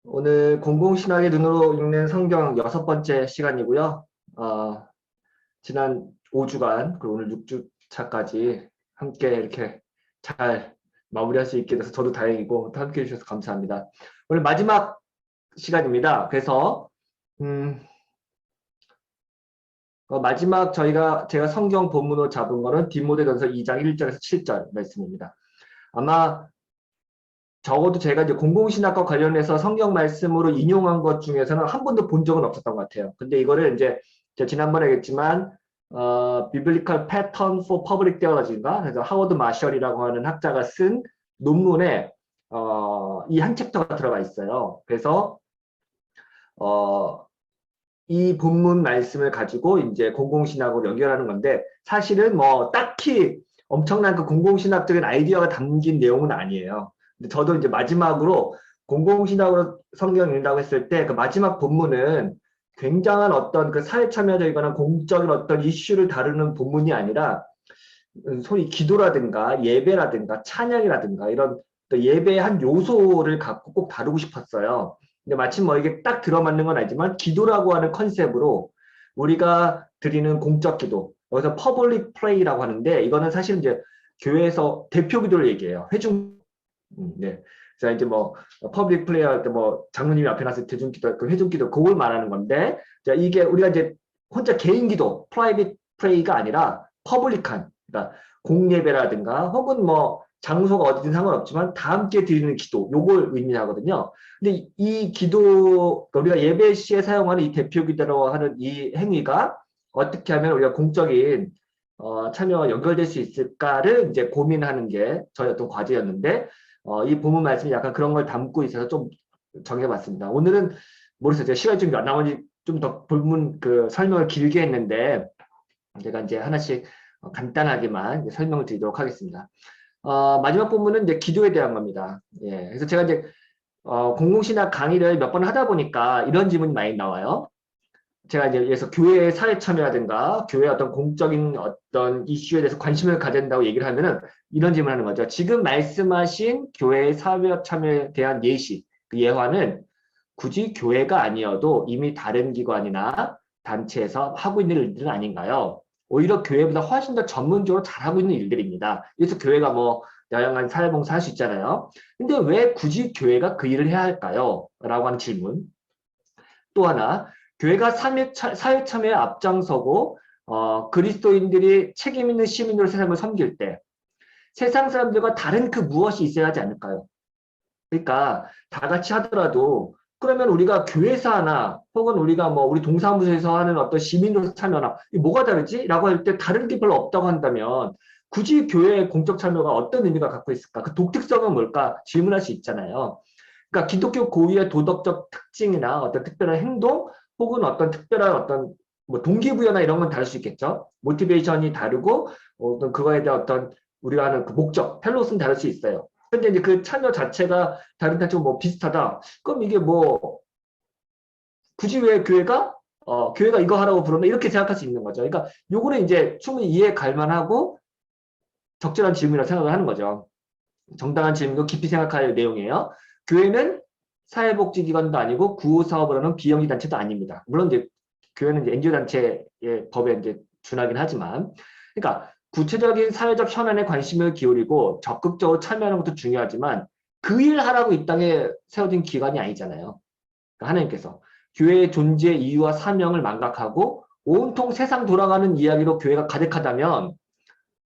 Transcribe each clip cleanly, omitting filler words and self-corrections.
오늘 공공신학의 눈으로 읽는 성경 6번째 시간이고요. 지난 5주간, 그리고 오늘 6주차까지 함께 이렇게 잘 마무리할 수 있게 돼서 저도 다행이고, 또 함께 해주셔서 감사합니다. 오늘 마지막 시간입니다. 그래서, 마지막 제가 성경 본문으로 잡은 거는 디모데전서 2장 1절에서 7절 말씀입니다. 아마 적어도 제가 이제 공공신학과 관련해서 성경 말씀으로 인용한 것 중에서는 한 번도 본 적은 없었던 것 같아요. 근데 이거를 이제 제가 지난번에 얘기했지만, Biblical Pattern for Public Theology인가? 그래서 하워드 마셜이라고 하는 학자가 쓴 논문에, 이 한 챕터가 들어가 있어요. 그래서, 이 본문 말씀을 가지고 이제 공공신학으로 연결하는 건데, 사실은 뭐 딱히 엄청난 그 공공신학적인 아이디어가 담긴 내용은 아니에요. 근데 저도 이제 마지막으로 공공신학으로 성경 읽는다고 했을 때 그 마지막 본문은 굉장한 어떤 그 사회 참여적이거나 공적인 어떤 이슈를 다루는 본문이 아니라 소위 기도라든가 예배라든가 찬양이라든가 이런 또 예배의 한 요소를 갖고 꼭 다루고 싶었어요. 근데 마침 뭐 이게 딱 들어맞는 건 아니지만 기도라고 하는 컨셉으로 우리가 드리는 공적 기도, 여기서 퍼블릭 프레이라고 하는데 이거는 사실 이제 교회에서 대표 기도를 얘기해요. 네. 자, 이제 뭐, 퍼블릭 플레이어 할 때 뭐, 장로님이 앞에 나서 대중기도, 그 회중기도, 그걸 말하는 건데, 자, 이게 우리가 이제 혼자 개인 기도, 프라이빗 프레이가 아니라 퍼블릭한, 그러니까 공예배라든가, 혹은 뭐, 장소가 어디든 상관없지만 다 함께 드리는 기도, 요걸 의미하거든요. 근데 이 기도, 우리가 예배 시에 사용하는 이 대표 기도라고 하는 이 행위가 어떻게 하면 우리가 공적인 참여와 연결될 수 있을까를 이제 고민하는 게 저희 어떤 과제였는데, 이 본문 말씀이 약간 그런 걸 담고 있어서 좀 정해봤습니다. 오늘은 모르겠어요. 제가 시간이 좀 나머지 좀 더 본문 그 설명을 길게 했는데 제가 이제 하나씩 간단하게만 설명을 드리도록 하겠습니다. 마지막 본문은 이제 기도에 대한 겁니다. 예, 그래서 제가 이제 공공신학 강의를 몇 번 하다 보니까 이런 질문이 많이 나와요. 제가 이제 그래서 교회의 사회 참여라든가 교회의 어떤 공적인 어떤 이슈에 대해서 관심을 가진다고 얘기를 하면은 이런 질문을 하는 거죠. 지금 말씀하신 교회의 사회 참여에 대한 예시, 그 예화는 굳이 교회가 아니어도 이미 다른 기관이나 단체에서 하고 있는 일들은 아닌가요? 오히려 교회보다 훨씬 더 전문적으로 잘하고 있는 일들입니다. 그래서 교회가 뭐 다양한 사회봉사 할 수 있잖아요. 근데 왜 굳이 교회가 그 일을 해야 할까요? 라고 하는 질문. 또 하나, 교회가 사회 참여에 앞장서고 그리스도인들이 책임 있는 시민으로 세상을 섬길 때 세상 사람들과 다른 그 무엇이 있어야 하지 않을까요? 그러니까 다 같이 하더라도 그러면 우리가 교회에서 하나 혹은 우리가 뭐 우리 동사무소에서 하는 어떤 시민으로 참여나 이 뭐가 다르지? 라고 할 때 다른 게 별로 없다고 한다면 굳이 교회의 공적 참여가 어떤 의미가 갖고 있을까? 그 독특성은 뭘까? 질문할 수 있잖아요. 그러니까 기독교 고유의 도덕적 특징이나 어떤 특별한 행동 혹은 어떤 특별한 어떤 뭐 동기부여나 이런 건 다를 수 있겠죠. 모티베이션이 다르고 어떤 그거에 대한 어떤 우리가 하는 그 목적, 펠롯은 다를 수 있어요. 근데 이제 그 참여 자체가 다른 단체와 뭐 비슷하다. 그럼 이게 뭐 굳이 왜 교회가 이거 하라고 부르나 이렇게 생각할 수 있는 거죠. 그러니까 요거는 이제 충분히 이해 갈 만하고 적절한 질문이라고 생각을 하는 거죠. 정당한 질문도 깊이 생각할 내용이에요. 교회는 사회복지기관도 아니고 구호사업을 하는 비영리 단체도 아닙니다. 물론 이제 교회는 이제 NGO 단체의 법에 이제 준하긴 하지만, 그러니까 구체적인 사회적 현안에 관심을 기울이고 적극적으로 참여하는 것도 중요하지만 그 일 하라고 이 땅에 세워진 기관이 아니잖아요. 그러니까 하나님께서 교회의 존재 이유와 사명을 망각하고 온통 세상 돌아가는 이야기로 교회가 가득하다면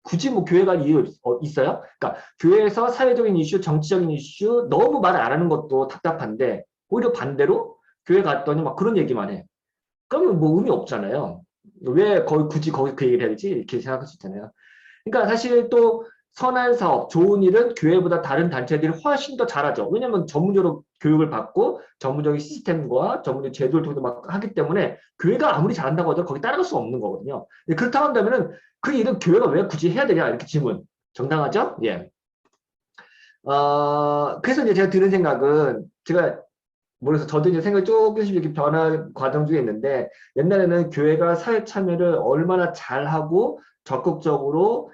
굳이 뭐 교회가 이유 있어요? 그러니까 교회에서 사회적인 이슈, 정치적인 이슈 너무 말을 안 하는 것도 답답한데 오히려 반대로 교회 갔더니 막 그런 얘기만 해. 그러면 뭐 의미 없잖아요. 왜 굳이 거기 그 얘기를 해야 되지? 이렇게 생각할 수 있잖아요. 그러니까 사실 또 선한 사업, 좋은 일은 교회보다 다른 단체들이 훨씬 더 잘하죠. 왜냐하면 전문적으로 교육을 받고 전문적인 시스템과 전문적인 제도를 통해서 막 하기 때문에 교회가 아무리 잘한다고 하더라도 거기 따라갈 수 없는 거거든요. 그렇다고 한다면은 그 일은 교회가 왜 굳이 해야 되냐 이렇게 질문. 정당하죠? 예. 그래서 이제 제가 드는 생각은 제가 모르겠어. 저도 이제 생각이 조금씩 이렇게 변화 과정 중에 있는데 옛날에는 교회가 사회 참여를 얼마나 잘하고 적극적으로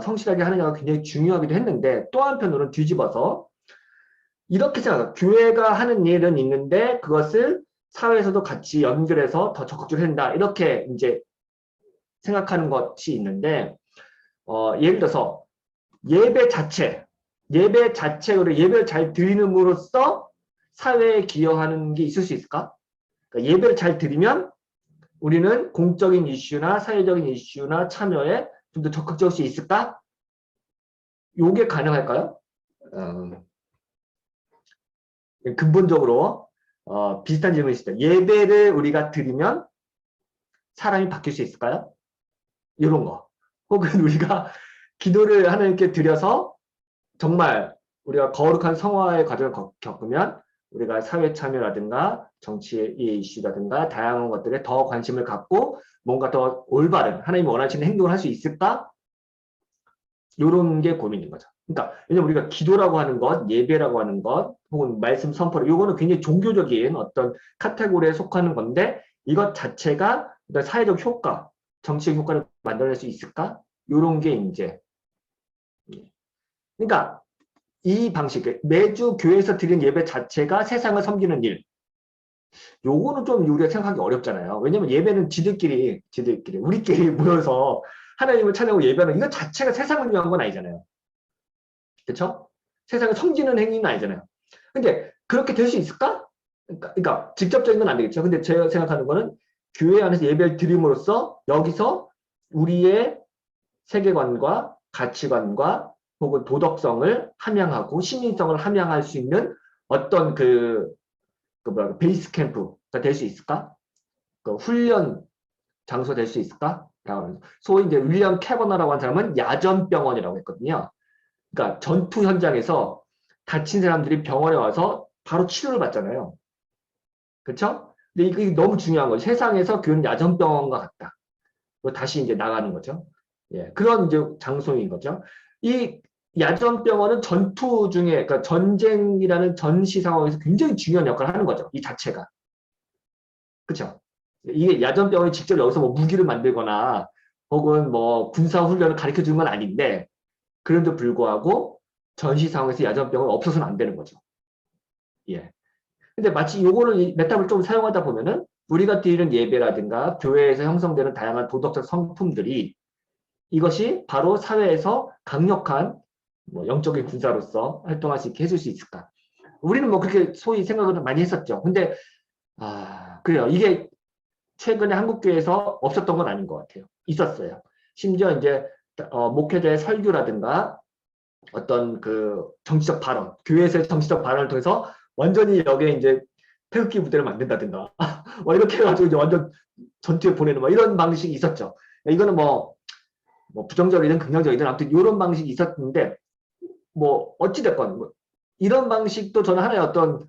성실하게 하느냐가 굉장히 중요하기도 했는데 또 한편으로는 뒤집어서 이렇게 생각해요. 교회가 하는 일은 있는데 그것을 사회에서도 같이 연결해서 더 적극적으로 한다. 이렇게 이제 생각하는 것이 있는데, 예를 들어서 예배 자체로 예배를 잘 드림으로써 사회에 기여하는 게 있을 수 있을까? 그러니까 예배를 잘 드리면 우리는 공적인 이슈나 사회적인 이슈나 참여에 좀 더 적극적일 수 있을까? 요게 가능할까요? 근본적으로 비슷한 질문이 있습니다. 예배를 우리가 드리면 사람이 바뀔 수 있을까요? 이런 거. 혹은 우리가 기도를 하나님께 드려서 정말 우리가 거룩한 성화의 과정을 겪으면 우리가 사회 참여라든가 정치의 이슈라든가 다양한 것들에 더 관심을 갖고 뭔가 더 올바른 하나님이 원하시는 행동을 할 수 있을까? 이런 게 고민인 거죠. 그러니까 왜냐면 우리가 기도라고 하는 것, 예배라고 하는 것, 혹은 말씀 선포를 이거는 굉장히 종교적인 어떤 카테고리에 속하는 건데 이것 자체가 사회적 효과, 정치적 효과를 만들어낼 수 있을까? 이런 게 이제 그러니까 이 방식, 매주 교회에서 드리는 예배 자체가 세상을 섬기는 일. 요거는 좀 우리가 생각하기 어렵잖아요. 왜냐면 예배는 우리끼리 모여서 하나님을 찬양하고 예배하는 이거 자체가 세상을 위한 건 아니잖아요. 그렇죠? 세상을 섬기는 행위는 아니잖아요. 근데 그렇게 될 수 있을까? 그러니까 직접적인 건 안 되겠죠. 근데 제가 생각하는 거는 교회 안에서 예배를 드림으로써 여기서 우리의 세계관과 가치관과 혹은 도덕성을 함양하고 시민성을 함양할 수 있는 어떤 베이스 캠프가 될 수 있을까? 그 훈련 장소 될 수 있을까? 소위 이제 윌리엄 캐버너라고 하는 사람은 야전병원이라고 했거든요. 그러니까 전투 현장에서 다친 사람들이 병원에 와서 바로 치료를 받잖아요. 그렇죠? 근데 이게 너무 중요한 거죠. 세상에서 교회는 야전병원과 같다. 다시 이제 나가는 거죠. 예, 그런 이제 장소인 거죠. 이 야전병원은 전투 중에, 그러니까 전쟁이라는 전시 상황에서 굉장히 중요한 역할을 하는 거죠. 이 자체가. 그렇죠? 이게 야전병원이 직접 여기서 뭐 무기를 만들거나 혹은 뭐 군사 훈련을 가르쳐 주는 건 아닌데 그런데도 불구하고 전시 상황에서 야전병은 없어서는 안 되는 거죠. 예. 근데 마치 요거를 메타를 좀 사용하다 보면은 우리가 드리는 예배라든가 교회에서 형성되는 다양한 도덕적 성품들이 이것이 바로 사회에서 강력한 뭐 영적인 군사로서 활동할 수 있게 해줄 수 있을까? 우리는 뭐 그렇게 소위 생각을 많이 했었죠. 근데 그래요. 이게 최근에 한국교회에서 없었던 건 아닌 것 같아요. 있었어요. 심지어 이제 목회자의 설교라든가 어떤 그 정치적 발언, 교회에서의 정치적 발언을 통해서 완전히 여기에 이제 태극기 부대를 만든다든가 뭐 이렇게 해가지고 이제 완전 전투에 보내는 뭐 이런 방식이 있었죠. 이거는 뭐 부정적이든 긍정적이든 아무튼 이런 방식이 있었는데 뭐 어찌됐건 뭐 이런 방식도 저는 하나의 어떤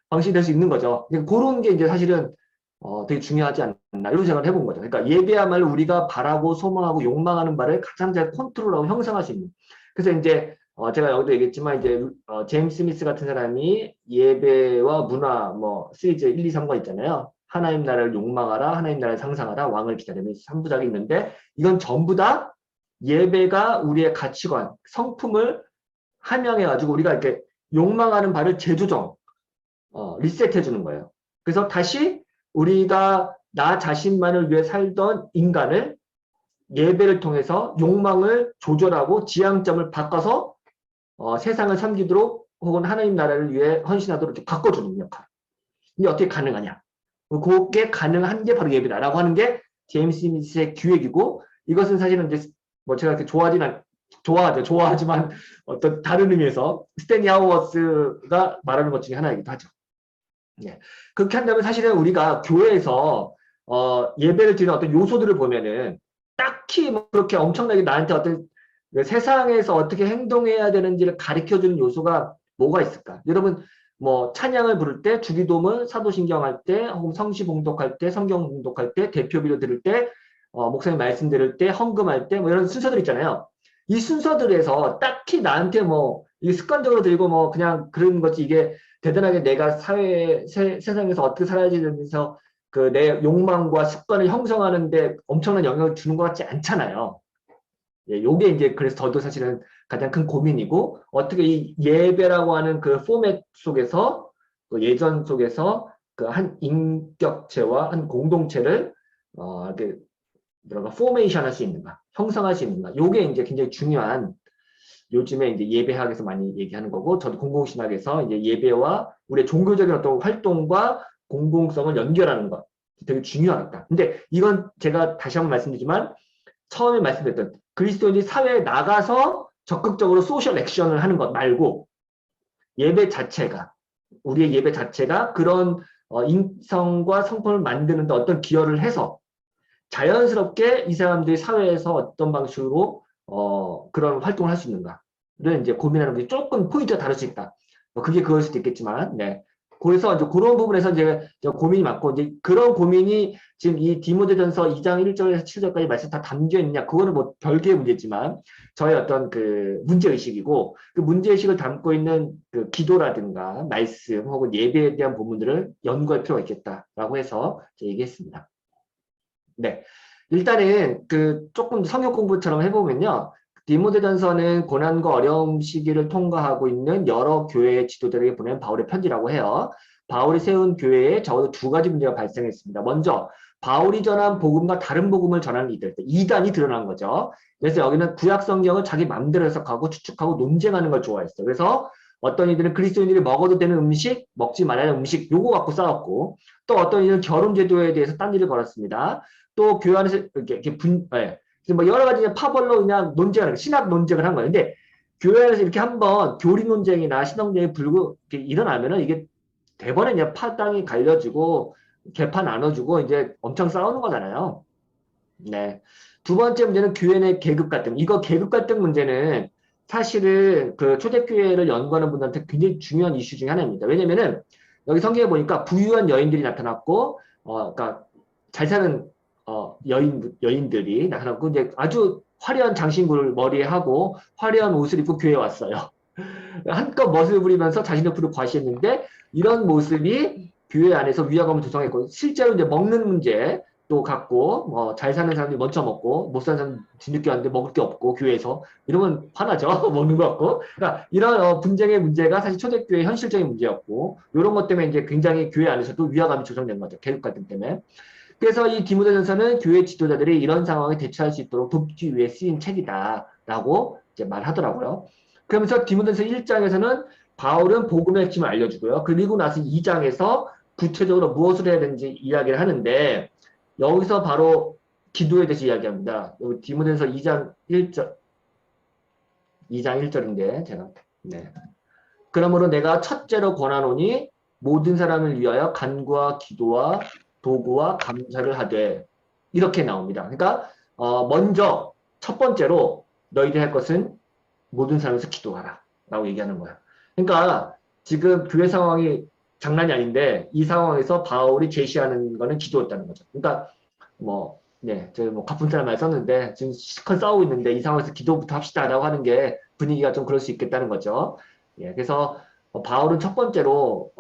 방식이 될 수 있는 거죠. 그런 게 이제 사실은 되게 중요하지 않나 이런 생각을 해본 거죠. 그러니까 예배야말로 우리가 바라고 소망하고 욕망하는 바를 가장 잘 컨트롤하고 형성할 수 있는. 그래서 이제 제가 여기도 얘기했지만 이제 제임스 스미스 같은 사람이 예배와 문화 뭐 시리즈 1, 2, 3권 있잖아요. 하나님 나라를 욕망하라, 하나님 나라를 상상하라, 왕을 기다리는 3부작이 있는데 이건 전부 다 예배가 우리의 가치관, 성품을 함양해가지고 우리가 이렇게 욕망하는 바를 재조정, 리셋해 주는 거예요. 그래서 다시 우리가 나 자신만을 위해 살던 인간을 예배를 통해서 욕망을 조절하고 지향점을 바꿔서 세상을 섬기도록 혹은 하나님 나라를 위해 헌신하도록 이렇게 바꿔주는 역할. 이게 어떻게 가능하냐? 그게 가능한 게 바로 예배다라고 하는 게 제임스 스미스의 기획이고 이것은 사실은 이제 뭐 제가 이렇게 좋아하지만 어떤 다른 의미에서 스탠리 하우어스가 말하는 것 중에 하나이기도 하죠. 예. 그렇게 한다면 사실은 우리가 교회에서 예배를 드리는 어떤 요소들을 보면은 딱히 뭐 그렇게 엄청나게 나한테 어떤 세상에서 어떻게 행동해야 되는지를 가르쳐주는 요소가 뭐가 있을까? 여러분 뭐 찬양을 부를 때, 주기도문, 사도신경 할 때, 혹은 성시 봉독할 때, 성경 봉독할 때, 대표비로 들을 때, 목사님 말씀 들을 때, 헌금할 때, 뭐 이런 순서들 있잖아요. 이 순서들에서 딱히 나한테 뭐, 이 습관적으로 들고 뭐 그냥 그런 거지 이게 대단하게 내가 세상에서 어떻게 살아야지 되면서 그 내 욕망과 습관을 형성하는데 엄청난 영향을 주는 것 같지 않잖아요. 예, 요게 이제 그래서 저도 사실은 가장 큰 고민이고 어떻게 이 예배라고 하는 그 포맷 속에서 그 예전 속에서 그 한 인격체와 한 공동체를 이렇게 뭐랄까 포메이션 할 수 있는가, 형성할 수 있는가. 요게 이제 굉장히 중요한 요즘에 이제 예배학에서 많이 얘기하는 거고 저도 공공신학에서 이제 예배와 우리의 종교적인 어떤 활동과 공공성을 연결하는 것 되게 중요하다. 근데 이건 제가 다시 한번 말씀드리지만 처음에 말씀드렸던 그리스도인이 사회에 나가서 적극적으로 소셜 액션을 하는 것 말고 예배 자체가 우리의 예배 자체가 그런 인성과 성품을 만드는 데 어떤 기여를 해서 자연스럽게 이 사람들이 사회에서 어떤 방식으로 그런 활동을 할 수 있는가를 이제 고민하는 게 조금 포인트가 다를 수 있다. 그게 그럴 수도 있겠지만, 네. 그래서 이제 그런 부분에서 이제 고민이 많고, 이제 그런 고민이 지금 이 디모데전서 2장 1절에서 7절까지 말씀 다 담겨 있냐, 그거는 뭐 별개의 문제지만, 저의 어떤 그 문제의식이고, 그 문제의식을 담고 있는 그 기도라든가, 말씀 혹은 예배에 대한 부분들을 연구할 필요가 있겠다라고 해서 얘기했습니다. 네. 일단은 그 조금 성역 공부처럼 해보면요. 디모데전서는 고난과 어려움 시기를 통과하고 있는 여러 교회의 지도자에게 보낸 바울의 편지라고 해요. 바울이 세운 교회에 적어도 두 가지 문제가 발생했습니다. 먼저 바울이 전한 복음과 다른 복음을 전하는 이들, 이단이 드러난 거죠. 그래서 여기는 구약 성경을 자기 마음대로 해석하고 추측하고 논쟁하는 걸 좋아했어요. 그래서 어떤 이들은 그리스도인들이 먹어도 되는 음식, 먹지 말아야 하는 음식 요거 갖고 싸웠고 또 어떤 이들은 결혼 제도에 대해서 딴일을 걸었습니다. 또 교회 안에서 이렇게 뭐 여러 가지 파벌로 그냥 논쟁을 신학 논쟁을 한 거예요. 근데 교회 안에서 이렇게 한번 교리 논쟁이나 신학 논쟁이 불고 이렇게 일어나면은 이게 대번에 그냥 파당이 갈려지고 개판 나눠주고 이제 엄청 싸우는 거잖아요. 네. 두 번째 문제는 교회 내 계급 갈등. 이거 계급 갈등 문제는 사실은 그 초대교회를 연구하는 분들한테 굉장히 중요한 이슈 중에 하나입니다. 왜냐면은 여기 성경에 보니까 부유한 여인들이 나타났고, 그러니까 잘 사는 여인들이 나타났고, 이제 아주 화려한 장신구를 머리에 하고 화려한 옷을 입고 교회에 왔어요. 한껏 멋을 부리면서 자신의 부를 과시했는데 이런 모습이 교회 안에서 위화감을 조성했고 실제로 이제 먹는 문제 또 갖고 잘 사는 사람들이 먼저 먹고 못 사는 사람 뒤늦게 왔는데 먹을 게 없고 교회에서 이러면 화나죠. 먹는 거 같고 그러니까 이런 분쟁의 문제가 사실 초대교회의 현실적인 문제였고 이런 것 때문에 이제 굉장히 교회 안에서도 위화감이 조성된 거죠. 계급 갈등 때문에. 그래서 이 디모데전서는 교회 지도자들이 이런 상황에 대처할 수 있도록 돕기 위해 쓰인 책이다라고 이제 말하더라고요. 그러면서 디모데전서 1장에서는 바울은 복음의 핵심을 알려주고요. 그리고 나서 2장에서 구체적으로 무엇을 해야 되는지 이야기를 하는데 여기서 바로 기도에 대해서 이야기합니다. 여기 디모데전서 2장 1절인데 제가 네. 그러므로 내가 첫째로 권하노니 모든 사람을 위하여 간구와 기도와 도구와 감사를 하되 이렇게 나옵니다. 그러니까 먼저 첫 번째로 너희들이 할 것은 모든 사람에서 기도하라 라고 얘기하는 거야. 그러니까 지금 교회 상황이 장난이 아닌데 이 상황에서 바울이 제시하는 거는 기도였다는 거죠. 그러니까 뭐 네, 저희 뭐 가쁜 사람 말 썼는데 지금 시컷 싸우고 있는데 이 상황에서 기도부터 합시다라고 하는 게 분위기가 좀 그럴 수 있겠다는 거죠. 예, 그래서 바울은 첫 번째로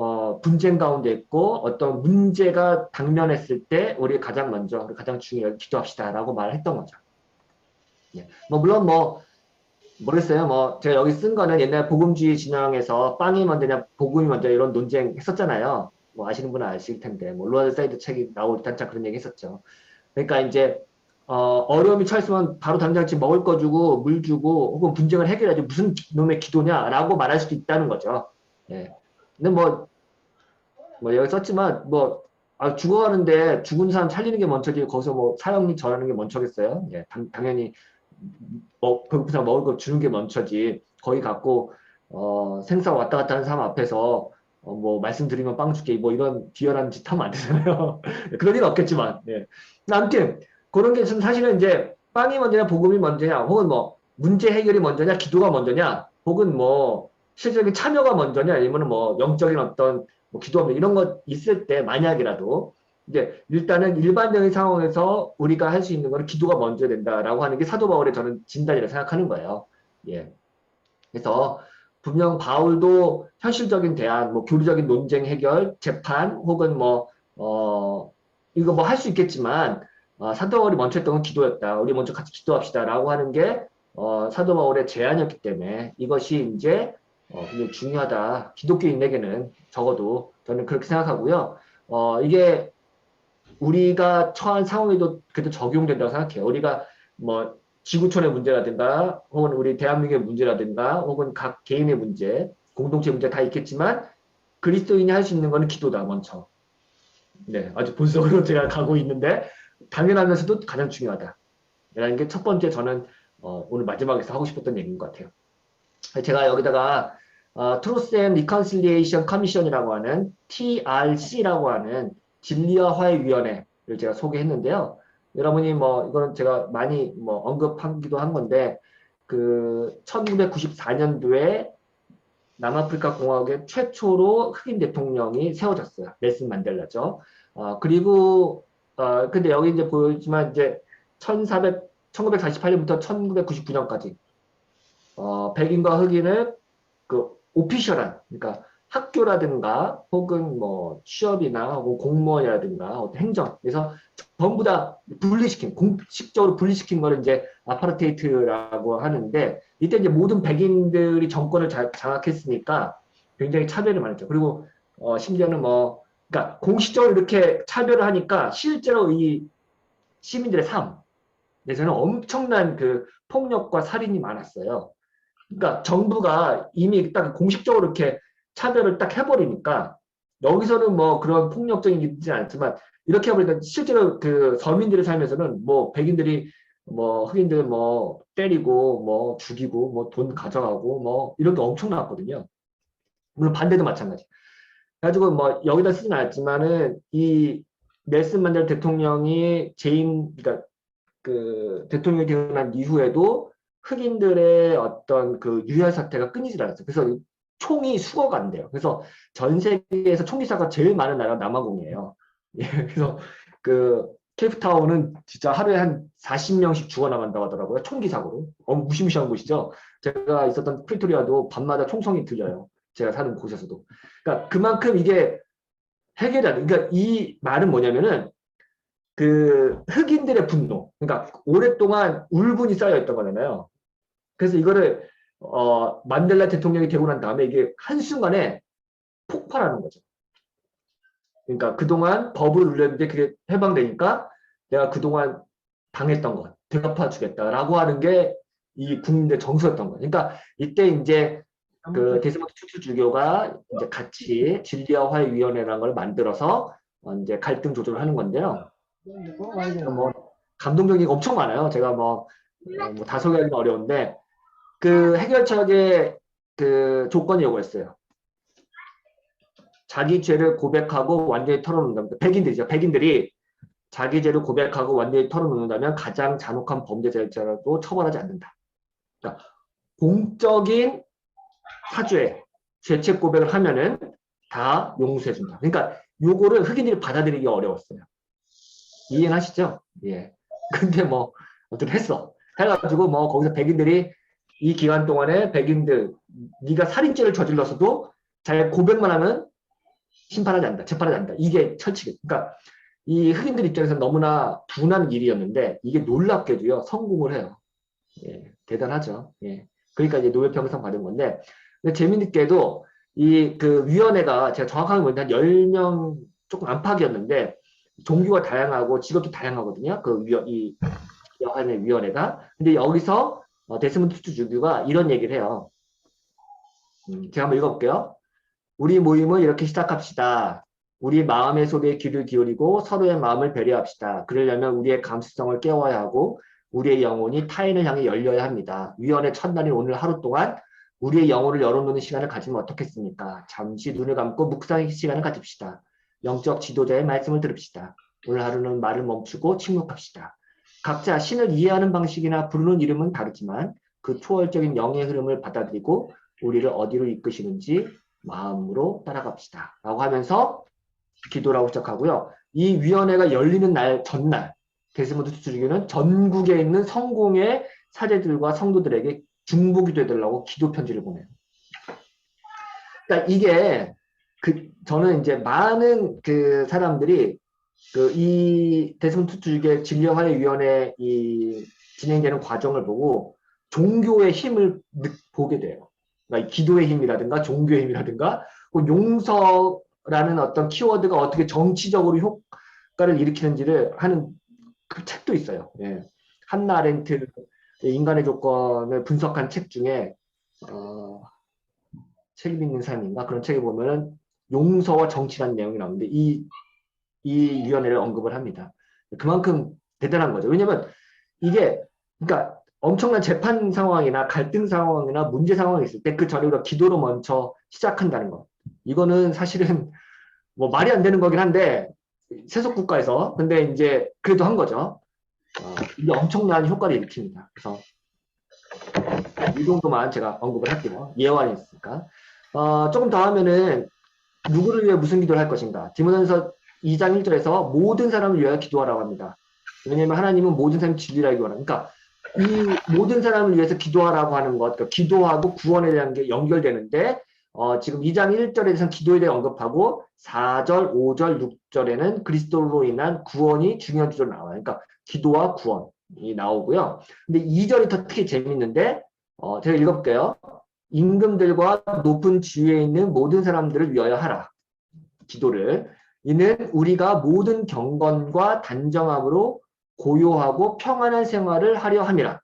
분쟁 가운데 있고 어떤 문제가 당면했을 때 우리 가장 먼저 가장 중요하게 기도합시다라고 말했던 거죠. 예, 뭐 물론 뭐 모르겠어요. 뭐 제가 여기 쓴 거는 옛날 복음주의 진영에서 빵이 먼저냐 복음이 먼저 이런 논쟁 했었잖아요. 뭐 아시는 분은 아실 텐데 뭐 로얼 사이드 책이 나올 때 한참 그런 얘기 했었죠. 그러니까 이제 어려움이 처했으면 바로 당장 지금 먹을 거 주고 물 주고 혹은 분쟁을 해결하지 무슨 놈의 기도냐라고 말할 수도 있다는 거죠. 예. 근데 뭐 여기 썼지만 뭐 죽어가는데 죽은 사람 살리는 게 먼저지 거기서 뭐 사형리 절하는 게 먼저겠어요. 예, 당연히 배고픈 사람 먹을 거 주는 게 먼저지 거기 갖고 생사 왔다 갔다 하는 사람 앞에서 뭐 말씀드리면 빵 줄게 뭐 이런 비열한 짓 하면 안 되잖아요. 그런 일은 없겠지만 예. 아무튼 그런 게 사실은 이제 빵이 먼저냐 복음이 먼저냐 혹은 뭐 문제 해결이 먼저냐 기도가 먼저냐 혹은 뭐 실질적인 참여가 먼저냐 아니면 뭐 영적인 어떤 뭐 기도하면 이런 거 있을 때 만약이라도 이제 일단은 일반적인 상황에서 우리가 할 수 있는 거는 기도가 먼저 된다라고 하는 게 사도 바울의 저는 진단이라고 생각하는 거예요. 예. 그래서 분명 바울도 현실적인 대안, 뭐 교리적인 논쟁 해결, 재판 혹은 뭐 이거 뭐 할 수 있겠지만 사도 바울이 먼저 했던 건 기도였다. 우리 먼저 같이 기도합시다라고 하는 게 사도 바울의 제안이었기 때문에 이것이 이제 굉장히 중요하다. 기독교인에게는 적어도 저는 그렇게 생각하고요. 이게 우리가 처한 상황에도 그래도 적용된다고 생각해요. 우리가 뭐 지구촌의 문제라든가 혹은 우리 대한민국의 문제라든가 혹은 각 개인의 문제, 공동체 문제 다 있겠지만 그리스도인이 할 수 있는 거는 기도다 먼저. 네, 아주 본성으로 제가 가고 있는데 당연하면서도 가장 중요하다. 라는 게 첫 번째 저는 오늘 마지막에서 하고 싶었던 얘기인 것 같아요. 제가 여기다가 Truth and Reconciliation Commission이라고 하는 TRC라고 하는 진리와 화해위원회를 제가 소개했는데요. 여러분이 뭐 이거는 제가 많이 뭐 언급하기도 한 건데 그 1994년도에 남아프리카 공화국의 최초로 흑인 대통령이 세워졌어요. 넬슨 만델라죠. 그리고 근데 여기 이제 보이지만 이제 1948년부터 1999년까지 백인과 흑인을 그 오피셜한 그러니까 학교라든가 혹은 뭐 취업이나 혹은 공무원이라든가 어떤 행정 그래서 전부 다 분리시킨 공식적으로 분리시킨 거를 이제 아파르테이트라고 하는데 이때 이제 모든 백인들이 정권을 장악했으니까 굉장히 차별이 많았죠. 그리고 심지어는 뭐 그러니까 공식적으로 이렇게 차별을 하니까 실제로 이 시민들의 삶에서는 엄청난 그 폭력과 살인이 많았어요. 그러니까 정부가 이미 딱 공식적으로 이렇게 차별을 딱 해버리니까 여기서는 뭐 그런 폭력적인 게 있지 않지만 이렇게 해버리니까 실제로 그 서민들의 삶에서는 뭐 백인들이 뭐 흑인들 뭐 때리고 뭐 죽이고 뭐 돈 가져가고 뭐 이런 게 엄청 나왔거든요. 물론 반대도 마찬가지. 그래가지고 뭐 여기다 쓰진 않았지만은 이 넬슨 만델라 대통령이 그러니까 그 대통령이 되고 난 이후에도 흑인들의 어떤 그 유혈 사태가 끊이질 않았어요. 그래서 총이 수거가 안 돼요. 그래서 전 세계에서 총기사가 제일 많은 나라가 남아공이에요. 예, 그래서 그 케이프타운은 진짜 하루에 한 40명씩 죽어나간다고 하더라고요. 총기 사고로. 무시무시한 곳이죠. 제가 있었던 프리토리아도 밤마다 총성이 들려요. 제가 사는 곳에서도. 그러니까 그만큼 이게 해결이 안 돼. 그러니까 이 말은 뭐냐면은 그 흑인들의 분노, 그러니까 오랫동안 울분이 쌓여 있던 거잖아요. 그래서 이거를 만델라 대통령이 되고 난 다음에 이게 한순간에 폭발하는 거죠. 그러니까 그동안 법을 울렸는데 그게 해방되니까 내가 그동안 당했던 것 되갚아 주겠다라고 하는 게 이 국민의 정서였던 거예요. 그러니까 이때 이제 그 데스모드 투투 주교가 이제 같이 진리와 화해위원회라는 걸 만들어서 이제 갈등 조절을 하는 건데요. 뭐 감동적인 게 엄청 많아요. 제가 다 소개하기는 어려운데 그 해결책의 그 조건이 이거였어요. 자기 죄를 고백하고 완전히 털어놓는다. 백인들이죠. 백인들이 자기 죄를 고백하고 완전히 털어놓는다면 가장 잔혹한 범죄자일지라도 처벌하지 않는다. 그러니까 공적인 사죄, 죄책 고백을 하면은 다 용서해준다. 그러니까 요거를 흑인들이 받아들이기 어려웠어요. 이해하시죠? 예. 근데 뭐 어떻게 했어. 해가지고 뭐 거기서 백인들이 이 기간 동안에 백인들 네가 살인죄를 저질렀어도 잘 고백만 하면 심판하지 않는다. 재판하지 않는다. 이게 철칙이에요. 그러니까 이 흑인들 입장에서 너무나 둔한 일이었는데 이게 놀랍게도요 성공을 해요. 예, 대단하죠. 예. 그러니까 이제 노벨 평화상 받은 건데 근데 재밌게도 이 그 위원회가 제가 정확하게 보니까 한 10명 조금 안팎이었는데 종교가 다양하고 직업도 다양하거든요. 이 위원회가. 근데 여기서 데스몬드 투투 주교가 이런 얘기를 해요. 제가 한번 읽어볼게요. 우리 모임을 이렇게 시작합시다. 우리 마음의 소리에 귀를 기울이고 서로의 마음을 배려합시다. 그러려면 우리의 감수성을 깨워야 하고 우리의 영혼이 타인을 향해 열려야 합니다. 위원회 첫날인 오늘 하루 동안 우리의 영혼을 열어놓는 시간을 가지면 어떻겠습니까? 잠시 눈을 감고 묵상의 시간을 가집시다. 영적 지도자의 말씀을 들읍시다. 오늘 하루는 말을 멈추고 침묵합시다. 각자 신을 이해하는 방식이나 부르는 이름은 다르지만 그 초월적인 영의 흐름을 받아들이고 우리를 어디로 이끄시는지 마음으로 따라갑시다. 라고 하면서 기도를 하고 시작하고요. 이 위원회가 열리는 날 전날 데스몬드 투투주교는 전국에 있는 성공의 사제들과 성도들에게 중보기도 해달라고 기도 편지를 보내요. 그러니까 이게 저는 이제 많은 그 사람들이 이 데스몬드 투투주교의 진료화해위원회 이 진행되는 과정을 보고 종교의 힘을 보게 돼요. 그러니까 기도의 힘이라든가 종교의 힘이라든가 용서라는 어떤 키워드가 어떻게 정치적으로 효과를 일으키는지를 하는 그 책도 있어요. 예. 한나 아렌트 인간의 조건을 분석한 책 중에 책 읽는 삶인가 그런 책에 보면은 용서와 정치라는 내용이 나오는데 이 위원회를 언급을 합니다. 그만큼 대단한 거죠. 왜냐면 이게 그러니까 엄청난 재판 상황이나 갈등 상황이나 문제 상황이 있을 때 그 전에 우리가 기도로 먼저 시작한다는 거. 이거는 사실은 뭐 말이 안 되는 거긴 한데 세속 국가에서 근데 이제 그래도 한 거죠. 이게 엄청난 효과를 일으킵니다. 그래서 이 정도만 제가 언급을 할게요. 예화는 있으니까. 조금 더 하면은 누구를 위해 무슨 기도를 할 것인가. 디모데전서 2장 1절에서 모든 사람을 위하여 기도하라고 합니다. 왜냐하면 하나님은 모든 사람이 진리를 알기 원합니다. 그러니까 이 모든 사람을 위해서 기도하라고 하는 것, 그러니까 기도하고 구원에 대한 게 연결되는데 지금 2장 1절에 대해서는 기도에 대해 언급하고 4절, 5절, 6절에는 그리스도로 인한 구원이 중요한 주제로 나와요. 그러니까 기도와 구원이 나오고요. 근데 2절이 더 특히 재밌는데 제가 읽어볼게요. 임금들과 높은 지위에 있는 모든 사람들을 위하여 하라. 기도를. 이는 우리가 모든 경건과 단정함으로 고요하고 평안한 생활을 하려 함이라.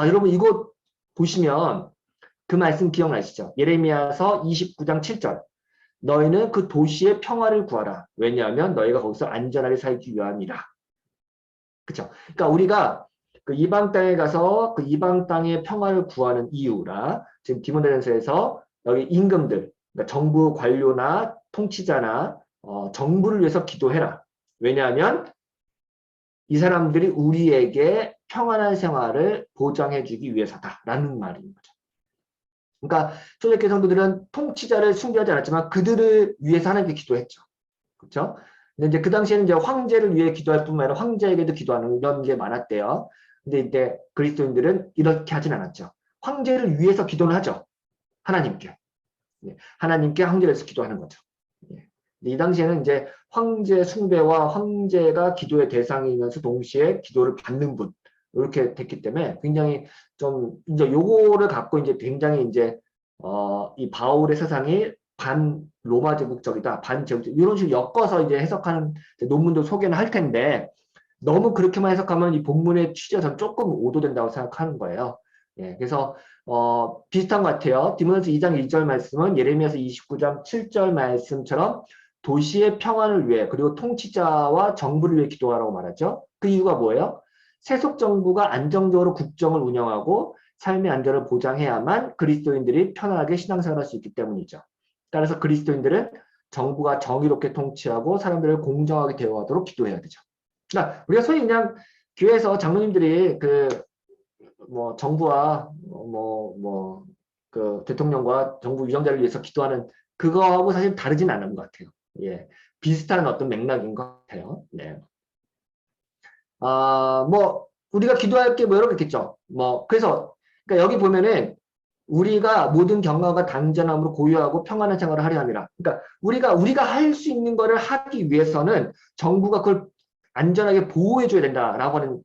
여러분 이거 보시면 그 말씀 기억나시죠? 예레미야서 29장 7절. 너희는 그 도시의 평화를 구하라. 왜냐하면 너희가 거기서 안전하게 살기 위함이라. 그렇죠? 그러니까 우리가 그 이방 땅에 가서 그 이방 땅의 평화를 구하는 이유라 지금 디모데전서에서 여기 임금들, 그러니까 정부 관료나 통치자나 정부를 위해서 기도해라. 왜냐하면 이 사람들이 우리에게 평안한 생활을 보장해주기 위해서다라는 말인 거죠. 그러니까 초대교회 성도들은 통치자를 숭배하지 않았지만 그들을 위해서 하나님께 기도했죠. 그렇죠? 근데 이제 그 당시에는 이제 황제를 위해 기도할 뿐만 아니라 황제에게도 기도하는 이런 게 많았대요. 근데 이제 그리스도인들은 이렇게 하진 않았죠. 황제를 위해서 기도는 하죠. 하나님께. 하나님께 황제를 위해서 기도하는 거죠. 이 당시에는 이제 황제 숭배와 황제가 기도의 대상이면서 동시에 기도를 받는 분 이렇게 됐기 때문에 굉장히 좀 이제 요거를 갖고 이제 굉장히 이제 이 바울의 세상이 반 로마 제국적이다, 반 제국적 이런 식으로 엮어서 이제 해석하는 논문도 소개는 할 텐데 너무 그렇게만 해석하면 이 본문의 취지가 전 조금 오도된다고 생각하는 거예요. 예, 그래서 비슷한 것 같아요. 디모데전서 2장 1절 말씀은 예레미야서 29장 7절 말씀처럼 도시의 평안을 위해 그리고 통치자와 정부를 위해 기도하라고 말하죠. 그 이유가 뭐예요? 세속 정부가 안정적으로 국정을 운영하고 삶의 안전을 보장해야만 그리스도인들이 편안하게 신앙생활할 수 있기 때문이죠. 따라서 그리스도인들은 정부가 정의롭게 통치하고 사람들을 공정하게 대우하도록 기도해야 되죠. 그러니까 우리가 소위 그냥 교회에서 장로님들이 그 뭐 정부와 그 대통령과 정부 위정자를 위해서 기도하는 그거하고 사실 다르진 않은 것 같아요. 예, 비슷한 어떤 맥락인 것 같아요. 네. 뭐 우리가 기도할 게 뭐 여러 개 있겠죠. 뭐 그래서 그러니까 여기 보면은 우리가 모든 경건과 단전함으로 고요하고 평안한 생활을 하려 함이라. 그러니까 우리가 할 수 있는 거를 하기 위해서는 정부가 그걸 안전하게 보호해 줘야 된다라고 하는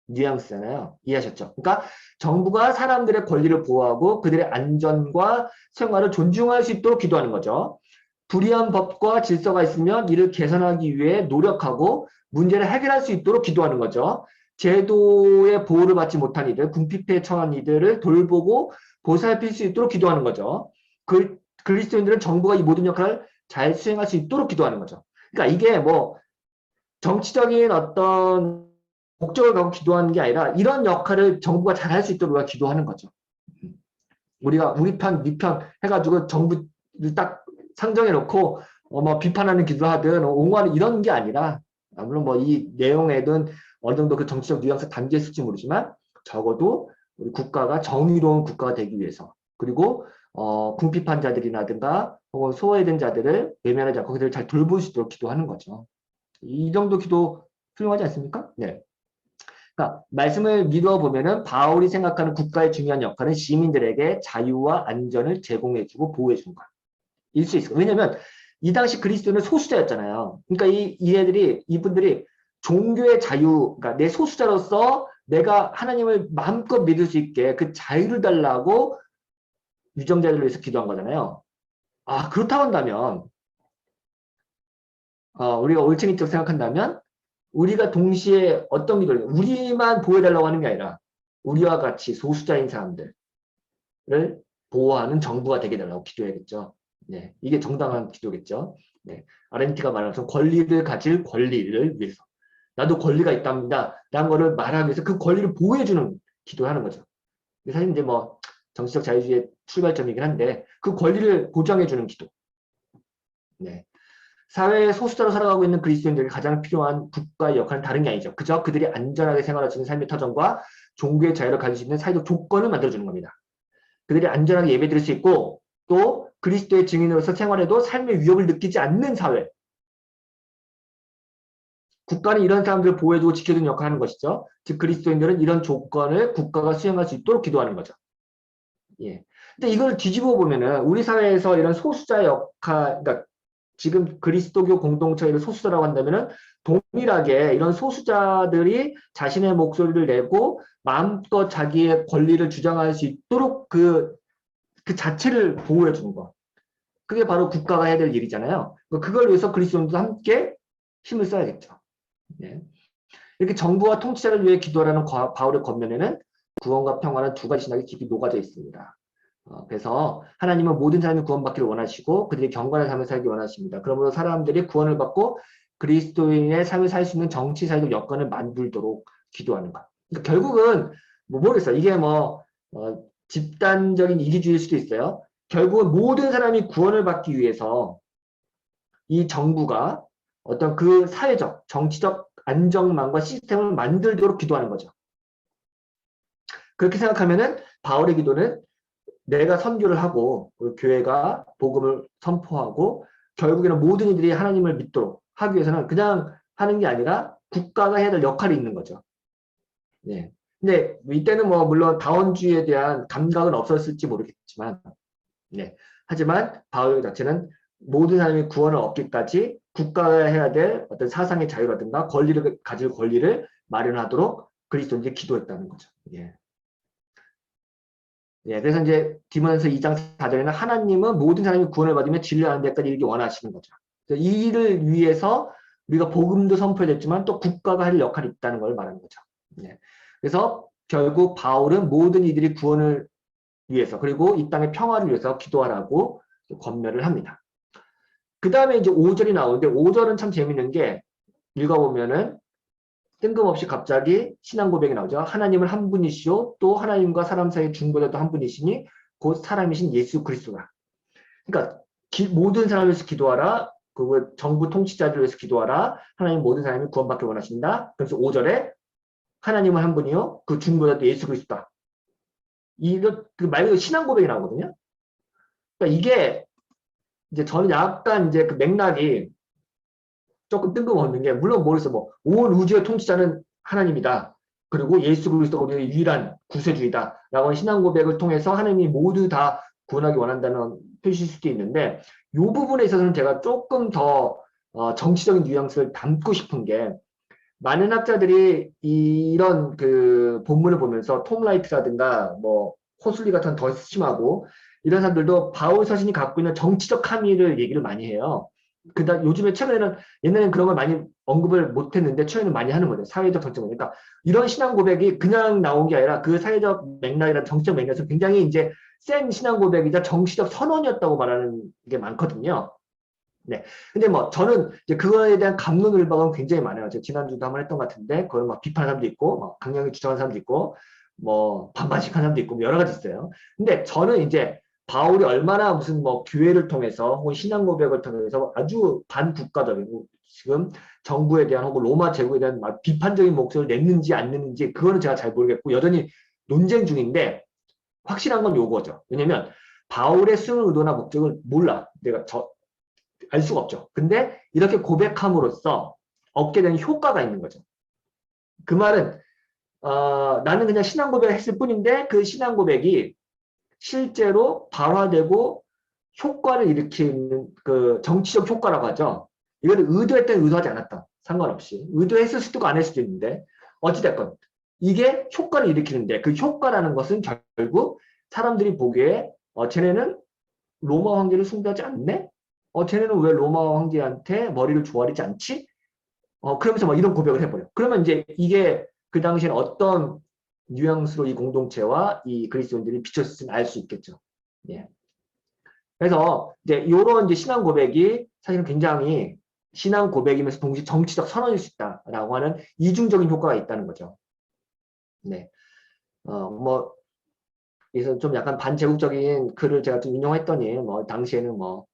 뉘앙스잖아요. 이해하셨죠? 그러니까 정부가 사람들의 권리를 보호하고 그들의 안전과 생활을 존중할 수 있도록 기도하는 거죠. 불이한 법과 질서가 있으면 이를 개선하기 위해 노력하고 문제를 해결할 수 있도록 기도하는 거죠. 제도의 보호를 받지 못한 이들, 궁핍에 처한 이들을 돌보고 보살필 수 있도록 기도하는 거죠. 그리스도인들은 정부가 이 모든 역할을 잘 수행할 수 있도록 기도하는 거죠. 그러니까 이게 뭐 정치적인 어떤 목적을 갖고 기도하는 게 아니라 이런 역할을 정부가 잘 할 수 있도록 우리가 기도하는 거죠. 우리가 우리 편, 니 편 해가지고 정부를 딱 상정해 놓고 뭐 비판하는 기도를 하든 옹호하는 이런 게 아니라 물론 뭐 이 내용에는 어느 정도 그 정치적 뉘앙스가 담겨 있을지 모르지만 적어도 우리 국가가 정의로운 국가가 되기 위해서 그리고 궁핍한 자들이라든가 혹은 소외된 자들을 외면하지 않고 그들을 잘 돌볼 수 있도록 기도하는 거죠. 이 정도 기도 훌륭하지 않습니까? 네. 그러니까 말씀을 미루어 보면은 바울이 생각하는 국가의 중요한 역할은 시민들에게 자유와 안전을 제공해주고 보호해주는 것. 일 수 있어요. 왜냐하면 이 당시 그리스도는 소수자였잖아요. 그러니까 이분들이 종교의 자유, 그러니까 내 소수자로서 내가 하나님을 마음껏 믿을 수 있게 그 자유를 달라고 유정자들을 위해서 기도한 거잖아요. 아, 그렇다고 한다면, 우리가 올챙이적 생각한다면, 우리가 동시에 어떤 기도를, 우리만 보호해달라고 하는 게 아니라, 우리와 같이 소수자인 사람들을 보호하는 정부가 되게 달라고 기도해야겠죠. 네, 이게 정당한 기도겠죠. 네, 아렌티가 말하면서 권리를 가질 권리를 위해서. 나도 권리가 있답니다. 라는 거를 말하기 위해서 그 권리를 보호해주는 기도를 하는 거죠. 사실 이제 뭐, 정치적 자유주의의 출발점이긴 한데, 그 권리를 보장해주는 기도. 네. 사회의 소수자로 살아가고 있는 그리스도인들에게 가장 필요한 국가의 역할은 다른 게 아니죠. 그저 그들이 안전하게 생활할 수 있는 삶의 터전과 종교의 자유를 가질 수 있는 사회적 조건을 만들어주는 겁니다. 그들이 안전하게 예배드릴 수 있고 또 그리스도의 증인으로서 생활해도 삶의 위협을 느끼지 않는 사회. 국가는 이런 사람들을 보호해주고 지켜주는 역할을 하는 것이죠. 즉 그리스도인들은 이런 조건을 국가가 수행할 수 있도록 기도하는 거죠. 예. 근데 이걸 뒤집어 보면은 우리 사회에서 이런 소수자의 역할, 그러니까 지금 그리스도교 공동체의 소수자라고 한다면은 동일하게 이런 소수자들이 자신의 목소리를 내고 마음껏 자기의 권리를 주장할 수 있도록 그 자체를 보호해 주는 거. 그게 바로 국가가 해야 될 일이잖아요. 그걸 위해서 그리스도인도 함께 힘을 써야겠죠. 네. 이렇게 정부와 통치자를 위해 기도하라는 바울의 권면에는 구원과 평화는 두 가지 신학이 깊이 녹아져 있습니다. 그래서 하나님은 모든 사람이 구원받기를 원하시고 그들이 경건한 삶을 살기 원하십니다. 그러므로 사람들이 구원을 받고 그리스도인의 삶을 살 수 있는 정치 사회적 여건을 만들도록 기도하는 것. 그러니까 결국은 뭐 모르겠어요. 이게 뭐 집단적인 이기주의일 수도 있어요. 결국은 모든 사람이 구원을 받기 위해서 이 정부가 어떤 그 사회적, 정치적 안정망과 시스템을 만들도록 기도하는 거죠. 그렇게 생각하면은 바울의 기도는 내가 선교를 하고 교회가 복음을 선포하고 결국에는 모든 이들이 하나님을 믿도록 하기 위해서는 그냥 하는 게 아니라 국가가 해야 될 역할이 있는 거죠. 네. 근데 이때는 뭐 물론 다원주의에 대한 감각은 없었을지 모르겠지만, 네. 하지만 바울 자체는 모든 사람이 구원을 얻기까지 국가가 해야 될 어떤 사상의 자유라든가 권리를 가질 권리를 마련하도록 그리스도인들이 기도했다는 거죠. 예. 예, 그래서 이제 디모데전서 2장 4절에는 하나님은 모든 사람이 구원을 받으며 진리하는 데까지 이르기 원하시는 거죠. 이 일을 위해서 우리가 복음도 선포했지만 또 국가가 할 역할이 있다는 걸 말하는 거죠. 예. 그래서 결국 바울은 모든 이들이 구원을 위해서 그리고 이 땅의 평화를 위해서 기도하라고 권면을 합니다. 그 다음에 이제 5절이 나오는데 5절은 참 재밌는 게 읽어보면은 뜬금없이 갑자기 신앙 고백이 나오죠. 하나님은 한 분이시오. 또 하나님과 사람 사이의 중보자도 한 분이시니 곧 사람이신 예수 그리스도라. 그러니까 모든 사람을 위해서 기도하라. 그리고 정부 통치자들을 위해서 기도하라. 하나님 모든 사람이 구원받기 원하신다. 그래서 5절에 하나님은 한 분이요. 그 중보자도 예수 그리스도다. 이거 말 그대로 신앙 고백이 나오거든요. 그러니까 이게 이제 저는 약간 이제 그 맥락이 조금 뜬금없는 게 물론 모르겠어 온 우주의 통치자는 하나님이다. 그리고 예수 그리스도가 우리의 유일한 구세주이다. 라고 하는 신앙 고백을 통해서 하나님이 모두 다 구원하기 원한다는 표시일 수도 있는데 이 부분에 있어서는 제가 조금 더 정치적인 뉘앙스를 담고 싶은 게 많은 학자들이 이런 그 본문을 보면서 톰 라이트라든가 뭐 호슬리 같은 더 심하고 이런 사람들도 바울 서신이 갖고 있는 정치적 함의를 얘기를 많이 해요. 그다음 요즘에 최근에는 옛날에는 그런 걸 많이 언급을 못했는데 최근에는 많이 하는 거죠. 사회적 정책. 그러니까 이런 신앙 고백이 그냥 나온 게 아니라 그 사회적 맥락이나 정치적 맥락에서 굉장히 이제 센 신앙 고백이자 정치적 선언이었다고 말하는 게 많거든요. 네. 근데 뭐 저는 이제 그거에 대한 갑론을박은 굉장히 많아요. 제가 지난주도 한번 했던 것 같은데 그걸 막 비판하는 사람도 있고 막 강력히 주장하는 사람도 있고 뭐 반반씩 하는 사람도 있고 뭐 여러 가지 있어요. 근데 저는 이제 바울이 얼마나 무슨 뭐 교회를 통해서 혹은 신앙 고백을 통해서 아주 반국가적이고 지금 정부에 대한 혹은 로마 제국에 대한 막 비판적인 목소리를 냈는지 안 냈는지 그거는 제가 잘 모르겠고 여전히 논쟁 중인데 확실한 건 요거죠. 왜냐면 바울의 수용 의도나 목적을 몰라. 내가 알 수가 없죠. 근데 이렇게 고백함으로써 얻게 되는 효과가 있는 거죠. 그 말은 나는 그냥 신앙 고백을 했을 뿐인데 그 신앙 고백이 실제로 발화되고 효과를 일으키는 그 정치적 효과라고 하죠. 이거는 의도했든 의도하지 않았다. 상관없이. 의도했을 수도 있고 안 했을 수도 있는데 어찌됐건 이게 효과를 일으키는데 그 효과라는 것은 결국 사람들이 보기에 쟤네는 로마 황제를 숭배하지 않네? 쟤네는 왜 로마 황제한테 머리를 조아리지 않지? 그러면서 막 이런 고백을 해버려. 그러면 이제 이게 그 당시에는 어떤 뉘앙스로 이 공동체와 이 그리스도인들이 비쳤을지는 알 수 있겠죠. 예. 그래서 이제 이런 이제 신앙 고백이 사실은 굉장히 신앙 고백이면서 동시에 정치적 선언일 수 있다라고 하는 이중적인 효과가 있다는 거죠. 네. 뭐, 그래서 좀 약간 반제국적인 글을 제가 좀 인용했더니, 뭐, 당시에는 뭐,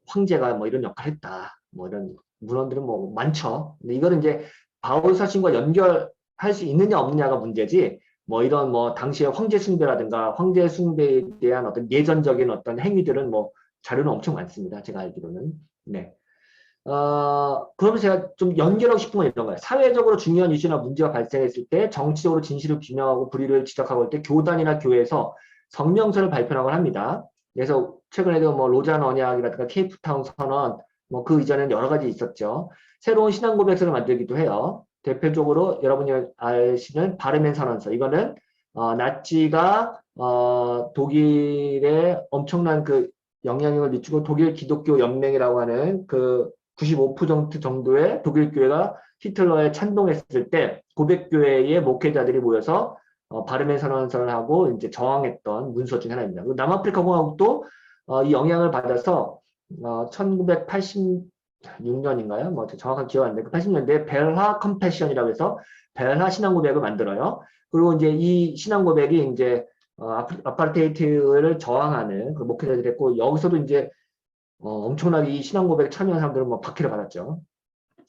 황제가 뭐 이런 역할을 했다. 뭐 이런 문헌들은 뭐 많죠. 근데 이거는 이제 바울 사신과 연결할 수 있느냐 없느냐가 문제지, 뭐 이런 뭐 당시의 황제 숭배라든가 황제 숭배에 대한 어떤 예전적인 어떤 행위들은 뭐 자료는 엄청 많습니다. 제가 알기로는. 네. 그러면 제가 좀 연결하고 싶은 건 이런 거예요. 사회적으로 중요한 이슈나 문제가 발생했을 때 정치적으로 진실을 규명하고 불의를 지적하고 할 때 교단이나 교회에서 성명서를 발표하곤 합니다. 그래서 최근에도 뭐 로잔 언약이라든가 케이프타운 선언, 뭐 그 이전에는 여러 가지 있었죠. 새로운 신앙 고백서를 만들기도 해요. 대표적으로 여러분이 아시는 바르멘 선언서. 이거는 나치가 독일에 엄청난 그 영향력을 미치고 독일 기독교 연맹이라고 하는 그 95% 정도의 독일 교회가 히틀러에 찬동했을 때 고백교회의 목회자들이 모여서 바르멘 선언서를 하고 이제 저항했던 문서 중에 하나입니다. 남아프리카 공화국도 이 영향을 받아서 1986년인가요? 뭐 정확한 기억 안 나는데 80년대에 벨하 컴패션이라고 해서 벨하 신앙 고백을 만들어요. 그리고 이제 이 신앙 고백이 이제 아파르테이트를 저항하는 그 목회자들이 했고 여기서도 이제 엄청나게 이 신앙 고백 참여한 사람들은 뭐 박해를 받았죠.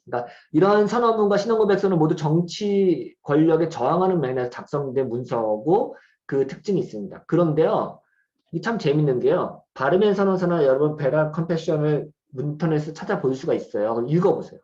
그러니까 이러한 선언문과 신앙 고백서는 모두 정치 권력에 저항하는 맥락에서 작성된 문서고 그 특징이 있습니다. 그런데요, 이 참 재밌는 게요. 바르멘 선언서나 여러분 베라 컨페션을 인터넷에서 찾아볼 수가 있어요. 읽어보세요.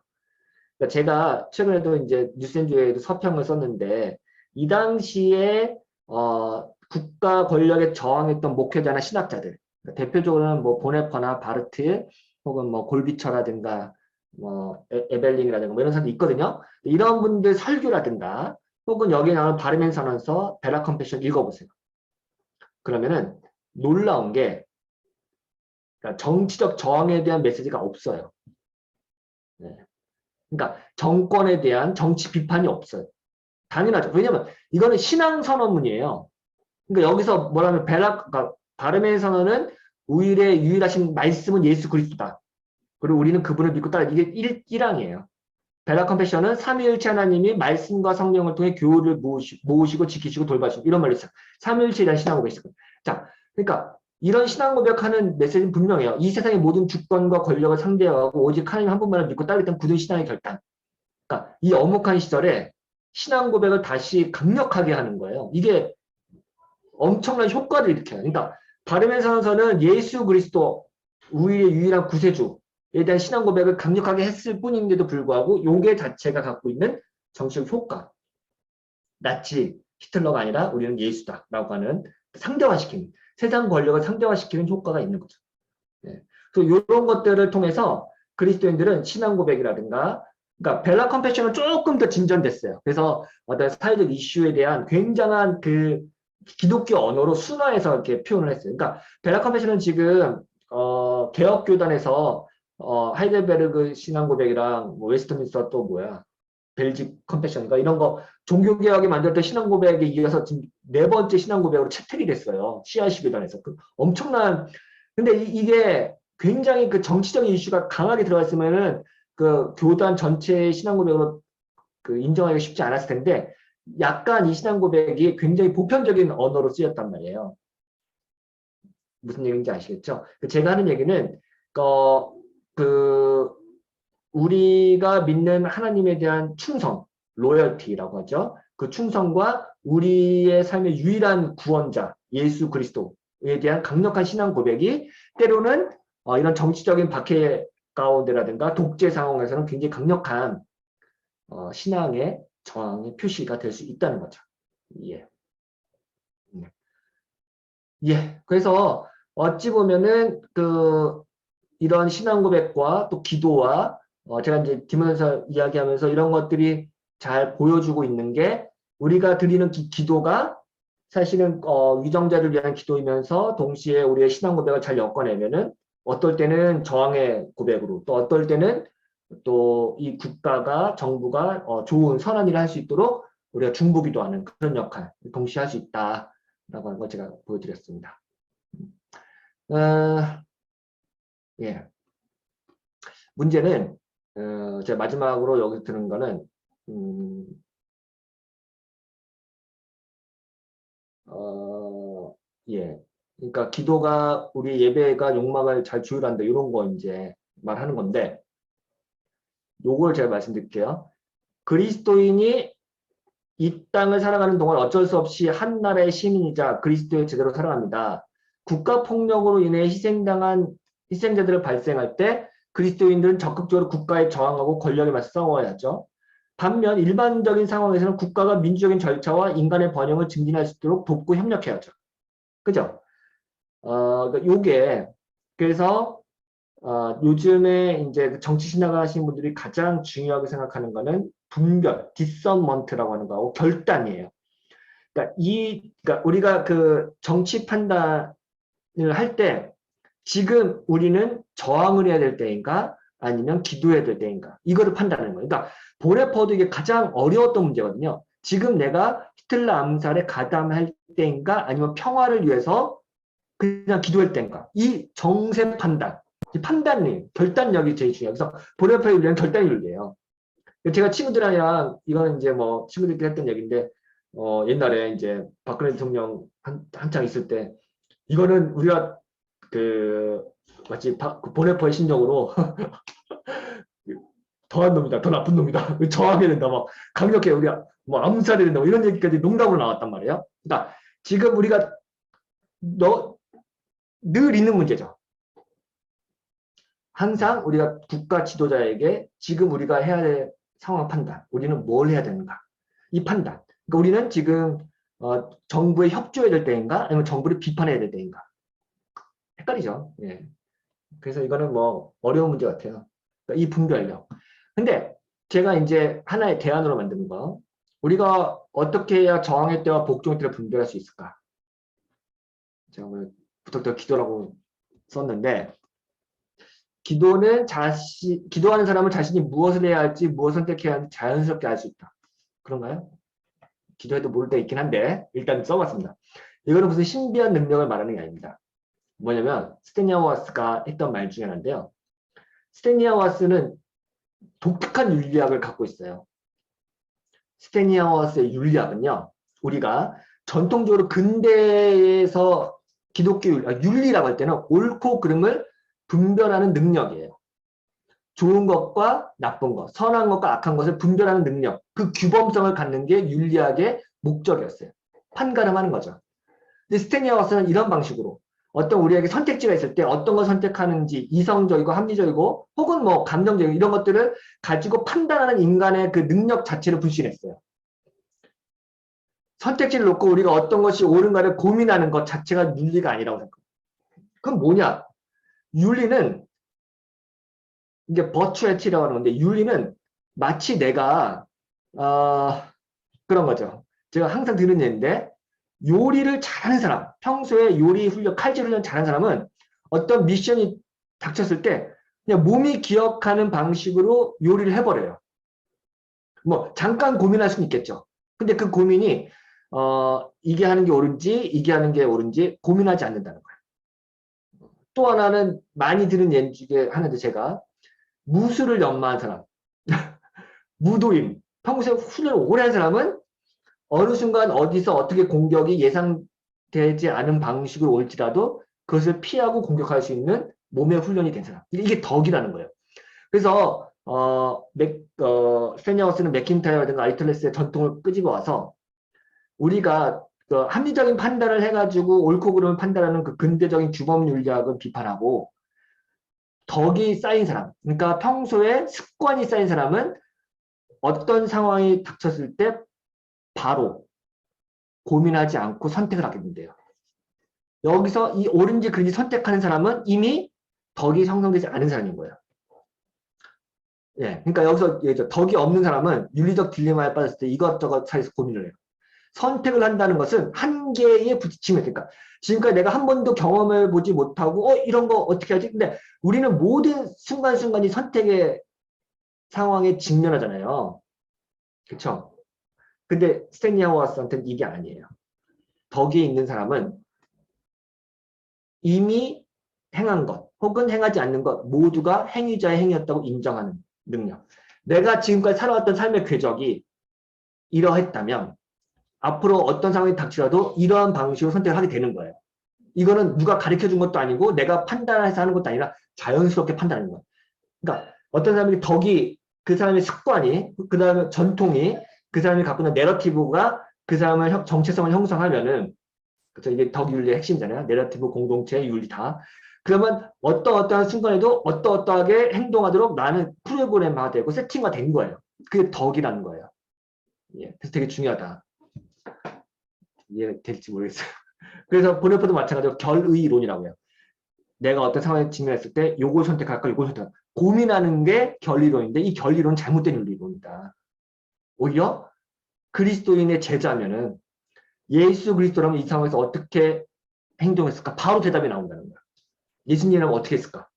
그러니까 제가 최근에도 이제 뉴스엔주에도 서평을 썼는데 이 당시에 국가 권력에 저항했던 목회자나 신학자들 대표적으로는 뭐 보네퍼나 바르트 혹은 뭐 골비처라든가 뭐 에벨링이라든가 뭐 이런 사람도 있거든요. 이런 분들 설교라든가 혹은 여기 나오는 바르멘 선언서, 베라 컨페션 읽어보세요. 그러면은 놀라운 게 그러니까 정치적 저항에 대한 메시지가 없어요. 네. 그러니까 정권에 대한 정치 비판이 없어요. 당연하죠. 왜냐면 이거는 신앙 선언문이에요. 그러니까 여기서 뭐라면 그러니까 바르멘 선언은 우일의 유일하신 말씀은 예수 그리스도다. 그리고 우리는 그분을 믿고 따라 이게 1항이에요. 베라 컴패션은 삼위일체 하나님이 말씀과 성령을 통해 교회를 모으시고 지키시고 돌봐주시고 이런 말을 있어요. 삼위일체에 대한 신앙 고백이 있어요. 자, 그러니까 이런 신앙 고백하는 메시지는 분명해요. 이 세상의 모든 주권과 권력을 상대하고 오직 하나님 한 분만을 믿고 따르던 굳은 신앙의 결단. 그러니까 이 엄혹한 시절에 신앙 고백을 다시 강력하게 하는 거예요. 이게 엄청난 효과를 일으켜요. 그러니까 바르멘 선언서는 예수 그리스도 우리의 유일한 구세주에 대한 신앙 고백을 강력하게 했을 뿐인데도 불구하고 요게 자체가 갖고 있는 정치적 효과. 나치 히틀러가 아니라 우리는 예수다라고 하는 상대화시키는 세상 권력을 상대화시키는 효과가 있는 거죠. 네. 그래서 이런 것들을 통해서 그리스도인들은 신앙 고백이라든가 그러니까 벨라 컴패션은 조금 더 진전됐어요. 그래서 어떤 사회적 이슈에 대한 굉장한 그 기독교 언어로 순화해서 이렇게 표현을 했어요. 그러니까 벨라 컴패션은 지금 개혁교단에서 하이델베르그 신앙 고백이랑 뭐 웨스트민스터 또 뭐야 벨직 컴패션인가 이런 거 종교개혁이 만들었던 신앙 고백에 이어서 지금 네 번째 신앙 고백으로 채택이 됐어요. CRC 교단에서 그 엄청난 근데 이게 굉장히 그 정치적인 이슈가 강하게 들어가 있으면은 그 교단 전체의 신앙 고백으로 그 인정하기가 쉽지 않았을 텐데 약간 이 신앙 고백이 굉장히 보편적인 언어로 쓰였단 말이에요. 무슨 얘기인지 아시겠죠? 제가 하는 얘기는 그 우리가 믿는 하나님에 대한 충성, 로열티라고 하죠. 그 충성과 우리의 삶의 유일한 구원자 예수 그리스도에 대한 강력한 신앙 고백이 때로는 이런 정치적인 박해 가운데라든가 독재 상황에서는 굉장히 강력한 신앙의 저항의 표시가 될 수 있다는 거죠. 예. 예. 그래서 어찌 보면은 이런 신앙 고백과 또 기도와 제가 이제 디모데서 이야기하면서 이런 것들이 잘 보여주고 있는 게 우리가 드리는 기도가 사실은 위정자를 위한 기도이면서 동시에 우리의 신앙 고백을 잘 엮어내면은 어떨 때는 저항의 고백으로 또 어떨 때는 또 이 국가가 정부가 좋은 선한 일을 할 수 있도록 우리가 중보기도하는 그런 역할 동시에 할 수 있다라고 하는 걸 제가 보여드렸습니다. 예. 문제는 제가 마지막으로 여기서 드는 거는 예. 그러니까 기도가 우리 예배가 욕망을 잘 조율한다 이런 거 이제 말하는 건데 요걸 제가 말씀드릴게요. 그리스도인이 이 땅을 살아가는 동안 어쩔 수 없이 한 나라의 시민이자 그리스도의 제대로 살아갑니다. 국가 폭력으로 인해 희생자들을 발생할 때 그리스도인들은 적극적으로 국가에 저항하고 권력에 맞서 싸워야 하죠. 반면 일반적인 상황에서는 국가가 민주적인 절차와 인간의 번영을 증진할 수 있도록 돕고 협력해야죠. 그죠? 그러니까 요게 그래서 요즘에 이제 정치 신학을 하시는 분들이 가장 중요하게 생각하는 거는 분별, 디서먼트라고 하는 거하고 결단이에요. 그러니까 우리가 그 정치 판단을 할 때 지금 우리는 저항을 해야 될 때인가 아니면 기도해야 될 때인가 이거를 판단하는 거예요. 그러니까 보네포도 이게 가장 어려웠던 문제거든요. 지금 내가 히틀러 암살에 가담할 때인가 아니면 평화를 위해서 그냥 기도할 때인가 이 정세 판단 이 판단력, 결단력이 제일 중요해요. 그래서 보네포의 윤리는 결단의 윤리예요. 제가 친구들이랑 이거는 이제 뭐 친구들끼리 했던 얘기인데 옛날에 이제 박근혜 대통령 한창 있을 때 이거는 우리가 그 마치 그 보네포의 심정으로 더한 놈이다, 더 나쁜 놈이다, 저항해야 된다, 막 강력해 우리가 뭐 암살해야 된다, 뭐 이런 얘기까지 농담으로 나왔단 말이에요. 그러니까 지금 우리가 늘 있는 문제죠. 항상 우리가 국가 지도자에게 지금 우리가 해야 될 상황 판단, 우리는 뭘 해야 되는가, 이 판단. 그러니까 우리는 지금 정부에 협조해야 될 때인가, 아니면 정부를 비판해야 될 때인가. 헷갈리죠. 예. 그래서 이거는 뭐 어려운 문제 같아요. 그러니까 이 분별력. 근데 제가 이제 하나의 대안으로 만드는 거. 우리가 어떻게 해야 저항의 때와 복종의 때를 분별할 수 있을까? 제가 오늘 부탁드려 기도라고 썼는데 기도는 기도하는 사람은 자신이 무엇을 해야 할지 무엇을 선택해야 할지 자연스럽게 알 수 있다. 그런가요? 기도해도 모를 때 있긴 한데 일단 써봤습니다. 이거는 무슨 신비한 능력을 말하는 게 아닙니다. 뭐냐면 스테니아워스가 했던 말 중에 하나인데요. 스테니아워스는 독특한 윤리학을 갖고 있어요. 스테니아워스의 윤리학은요. 우리가 전통적으로 근대에서 기독교 윤리라고 할 때는 옳고 그름을 분별하는 능력이에요. 좋은 것과 나쁜 것, 선한 것과 악한 것을 분별하는 능력, 그 규범성을 갖는 게 윤리학의 목적이었어요. 판가름하는 거죠. 근데 스테니아워스는 이런 방식으로 어떤 우리에게 선택지가 있을 때 어떤 걸 선택하는지 이성적이고 합리적이고 혹은 뭐 감정적이고 이런 것들을 가지고 판단하는 인간의 그 능력 자체를 불신했어요. 선택지를 놓고 우리가 어떤 것이 옳은가를 고민하는 것 자체가 윤리가 아니라고 생각합니다. 그럼 뭐냐? 윤리는 이게 버추애티라고 하는 건데 윤리는 마치 내가 그런 거죠. 제가 항상 드는 얘기인데 요리를 잘하는 사람, 평소에 요리 훈련, 칼질 훈련 잘하는 사람은 어떤 미션이 닥쳤을 때 그냥 몸이 기억하는 방식으로 요리를 해버려요. 뭐 잠깐 고민할 수는 있겠죠. 근데 그 고민이 이게 하는 게 옳은지 이게 하는 게 옳은지 고민하지 않는다는 거예요. 또 하나는 많이 드는 예 중에 하나인데 제가 무술을 연마한 사람, 무도인, 평소에 훈련을 오래 한 사람은 어느 순간 어디서 어떻게 공격이 예상되지 않은 방식으로 올지라도 그것을 피하고 공격할 수 있는 몸의 훈련이 된 사람. 이게 덕이라는 거예요. 그래서 스테니아워스는 맥킨타이어라든가 아리스토텔레스의 전통을 끄집어 와서 우리가 그 합리적인 판단을 해가지고 옳고 그름을 판단하는 그 근대적인 규범 윤리학을 비판하고 덕이 쌓인 사람, 그러니까 평소에 습관이 쌓인 사람은 어떤 상황이 닥쳤을 때 바로 고민하지 않고 선택을 하게 된대요. 여기서 이 옳은지 그른지 선택하는 사람은 이미 덕이 형성되지 않은 사람인 거예요. 예, 그러니까 여기서 덕이 없는 사람은 윤리적 딜레마에 빠졌을 때 이것저것 사이에서 고민을 해요. 선택을 한다는 것은 한계에 부딪히면, 그러니까 지금까지 내가 한 번도 경험해 보지 못하고 이런 거 어떻게 하지? 근데 우리는 모든 순간순간이 선택의 상황에 직면하잖아요. 그렇죠? 근데 스탠리 하워스한테는 이게 아니에요. 덕이 있는 사람은 이미 행한 것 혹은 행하지 않는 것 모두가 행위자의 행위였다고 인정하는 능력. 내가 지금까지 살아왔던 삶의 궤적이 이러했다면 앞으로 어떤 상황이 닥치더라도 이러한 방식으로 선택을 하게 되는 거예요. 이거는 누가 가르쳐 준 것도 아니고 내가 판단해서 하는 것도 아니라 자연스럽게 판단하는 거예요. 그러니까 어떤 사람이 덕이, 그 사람의 습관이, 그 다음에 전통이, 그 사람이 갖고 있는 내러티브가 그 사람의 정체성을 형성하면은, 그렇죠? 이게 덕 윤리의 핵심이잖아요. 내러티브, 공동체, 윤리 다. 그러면 어떠한 순간에도 어떠하게 행동하도록 나는 프로그램화되고 세팅화된 거예요. 그게 덕이라는 거예요. 예, 그래서 되게 중요하다. 이해될지 모르겠어요. 그래서 보네포도 마찬가지로 결의론이라고 해요. 내가 어떤 상황에 직면했을 때 요걸 선택할까, 요걸 선택할까. 고민하는 게 결의론인데 이 결의론은 잘못된 윤리론이다. 오히려 그리스도인의 제자면은 예수 그리스도라면 이 상황에서 어떻게 행동했을까? 바로 대답이 나온다는 거야. 예수님이라면 어떻게 했을까?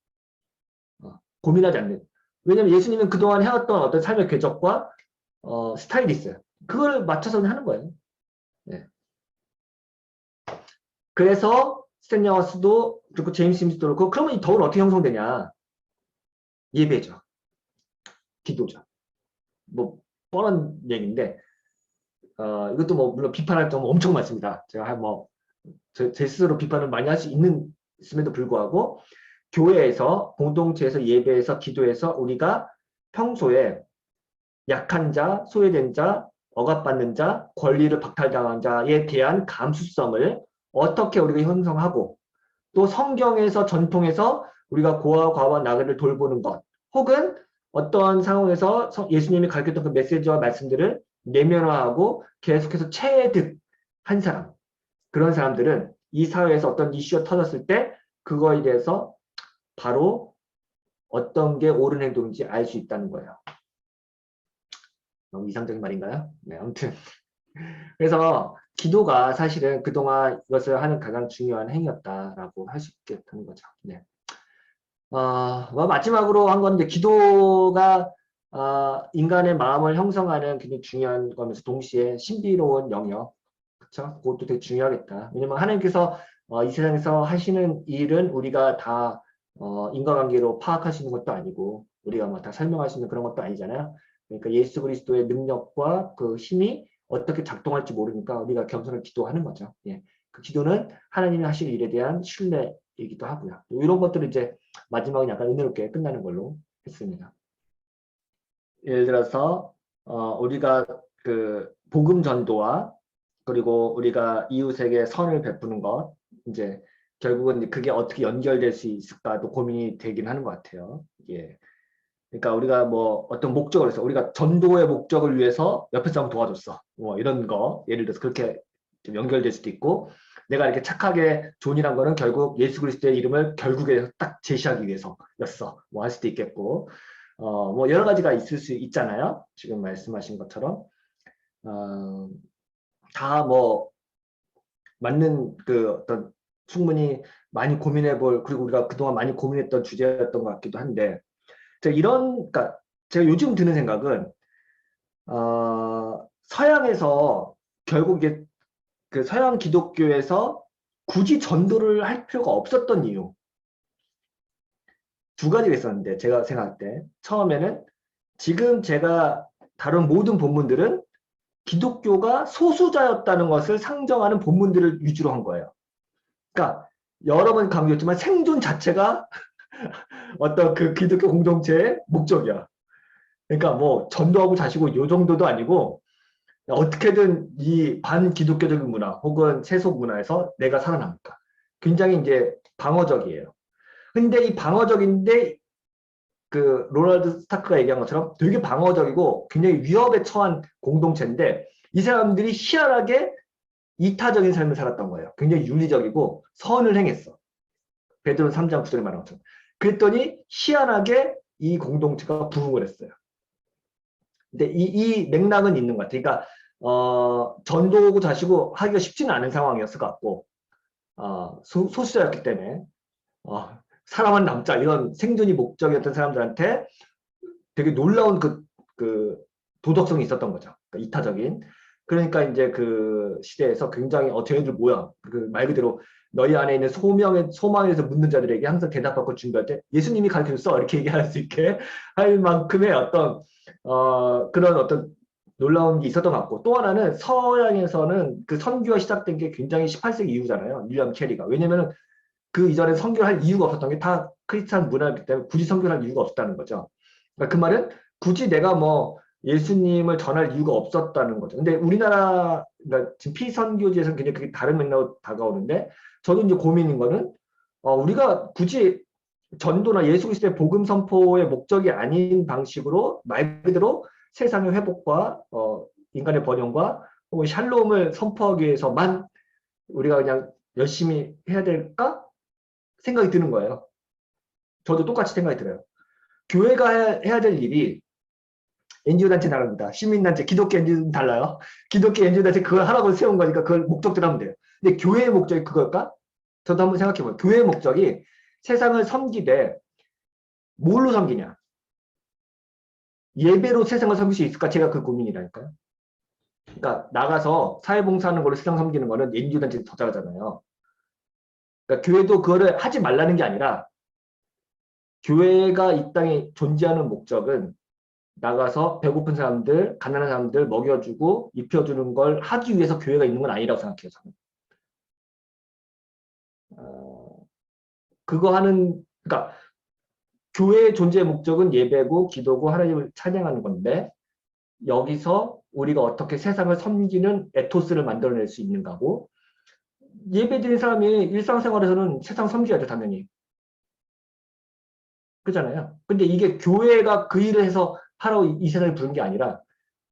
고민하지 않는. 왜냐면 예수님은 그동안 해왔던 어떤 삶의 궤적과 스타일이 있어요. 그걸 맞춰서 하는 거예요. 네. 그래서 스탠리 하워스도 그렇고 제임스 심스도 그렇고, 그러면 이 덕은 어떻게 형성되냐? 예배죠. 기도죠. 뭐 뻔한 얘기인데 이것도 뭐 물론 비판할 점 엄청 많습니다. 제가 제 스스로 비판을 많이 할 수 있음에도 불구하고 교회에서, 공동체에서, 예배에서, 기도에서 우리가 평소에 약한 자, 소외된 자, 억압받는 자, 권리를 박탈당한 자에 대한 감수성을 어떻게 우리가 형성하고, 또 성경에서, 전통에서 우리가 고아와 과부와 나그네를 돌보는 것, 혹은 어떠한 상황에서 예수님이 가르쳤던 그 메시지와 말씀들을 내면화하고 계속해서 체득한 사람, 그런 사람들은 이 사회에서 어떤 이슈가 터졌을 때 그거에 대해서 바로 어떤 게 옳은 행동인지 알 수 있다는 거예요. 너무 이상적인 말인가요? 네, 아무튼 그래서 기도가 사실은 그동안 이것을 하는 가장 중요한 행위였다라고 할 수 있겠다는 거죠. 네. 마지막으로 한 건 이제 기도가 인간의 마음을 형성하는 굉장히 중요한 거면서 동시에 신비로운 영역, 그렇죠? 그것도 되게 중요하겠다. 왜냐면 하나님께서 이 세상에서 하시는 일은 우리가 다 인과관계로 파악할 수 있는 것도 아니고 우리가 뭐 다 설명할 수 있는 그런 것도 아니잖아요. 그러니까 예수 그리스도의 능력과 그 힘이 어떻게 작동할지 모르니까 우리가 겸손을 기도하는 거죠. 예. 그 기도는 하나님이 하실 일에 대한 신뢰이기도 하고요. 이런 것들을 이제 마지막에 약간 은혜롭게 끝나는 걸로 했습니다. 예를 들어서 우리가 그 복음 전도와 그리고 우리가 이웃에게 선을 베푸는 것, 이제 결국은 그게 어떻게 연결될 수 있을까도 고민이 되긴 하는 것 같아요. 예. 그러니까 우리가 뭐 어떤 목적을 해서 우리가 전도의 목적을 위해서 옆에 사람 도와줬어. 뭐 이런 거 예를 들어서 그렇게 좀 연결될 수도 있고, 내가 이렇게 착하게 존이란 거는 결국 예수 그리스도의 이름을 결국에 딱 제시하기 위해서였어. 뭐 할 수도 있겠고, 뭐 여러 가지가 있을 수 있잖아요. 지금 말씀하신 것처럼 다 뭐 맞는 그 어떤 충분히 많이 고민해볼, 그리고 우리가 그동안 많이 고민했던 주제였던 것 같기도 한데, 그러니까 제가 요즘 드는 생각은 서양에서 결국에 그 서양 기독교에서 굳이 전도를 할 필요가 없었던 이유 두 가지가 있었는데, 제가 생각할 때 처음에는 지금 제가 다룬 모든 본문들은 기독교가 소수자였다는 것을 상정하는 본문들을 위주로 한 거예요. 그러니까 여러 번 강조했지만 생존 자체가 어떤 그 기독교 공동체의 목적이야. 그러니까 뭐 전도하고 자시고 요 정도도 아니고 어떻게든 이 반기독교적인 문화 혹은 세속 문화에서 내가 살아남을까. 굉장히 이제 방어적이에요. 근데 이 방어적인데 그 로널드 스타크가 얘기한 것처럼 되게 방어적이고 굉장히 위협에 처한 공동체인데 이 사람들이 희한하게 이타적인 삶을 살았던 거예요. 굉장히 윤리적이고 선을 행했어. 베드로 3장 9절에 말한 것처럼. 그랬더니 희한하게 이 공동체가 부흥을 했어요. 근데 이 맥락은 있는 것 같아요. 그러니까 전도고 자시고 하기가 쉽지는 않은 상황이었을 것 같고 소수자였기 때문에 사람은 남자 이런 생존이 목적이었던 사람들한테 되게 놀라운 그 도덕성이 있었던 거죠. 그러니까 이타적인. 그러니까 이제 그 시대에서 굉장히 쟤네들 뭐야? 그 말 그대로 너희 안에 있는 소망에서 묻는 자들에게 항상 대답받고 준비할 때 예수님이 가르쳐줬어 이렇게 얘기할 수 있게 할 만큼의 어떤 그런 어떤 놀라운 게 있었던 것 같고 또 하나는 서양에서는 그 선교가 시작된 게 굉장히 18세기 이후잖아요. 윌리엄 캐리가. 왜냐면은 그 이전에 선교를 할 이유가 없었던 게 다 크리스찬 문화이기 때문에 굳이 선교를 할 이유가 없다는 거죠. 그러니까 그 말은 굳이 내가 뭐 예수님을 전할 이유가 없었다는 거죠. 근데 우리나라, 그러니까 지금 피선교지에서는 굉장히 그게 다른 맥락으로 다가오는데 저도 이제 고민인 거는 우리가 굳이 전도나 예수 그리스도의 복음 선포의 목적이 아닌 방식으로 말 그대로 세상의 회복과 인간의 번영과 혹은 샬롬을 선포하기 위해서만 우리가 그냥 열심히 해야 될까 생각이 드는 거예요. 저도 똑같이 생각이 들어요. 교회가 해야 될 일이 NGO 단체 나갑니다. 시민단체, 기독교 NGO는 달라요. 기독교 NGO 단체 그걸 하라고 세운 거니까 그걸 목적대로 하면 돼요. 근데 교회의 목적이 그걸까? 저도 한번 생각해봐요. 교회의 목적이 세상을 섬기되 뭘로 섬기냐? 예배로 세상을 섬길 수 있을까? 제가 그 고민이라니까요. 그러니까 나가서 사회봉사하는 걸로 세상 섬기는 거는 NGO 단체 더 잘하잖아요. 그러니까 교회도 그거를 하지 말라는 게 아니라 교회가 이 땅에 존재하는 목적은 나가서 배고픈 사람들, 가난한 사람들 먹여주고 입혀주는 걸 하기 위해서 교회가 있는 건 아니라고 생각해요. 저는. 그거 하는, 그러니까 교회의 존재의 목적은 예배고 기도고 하나님을 찬양하는 건데 여기서 우리가 어떻게 세상을 섬기는 에토스를 만들어낼 수 있는가고 예배 드린 사람이 일상생활에서는 세상 섬겨야죠, 당연히. 그렇잖아요. 근데 이게 교회가 그 일을 해서 하러 이 세상에 부른 게 아니라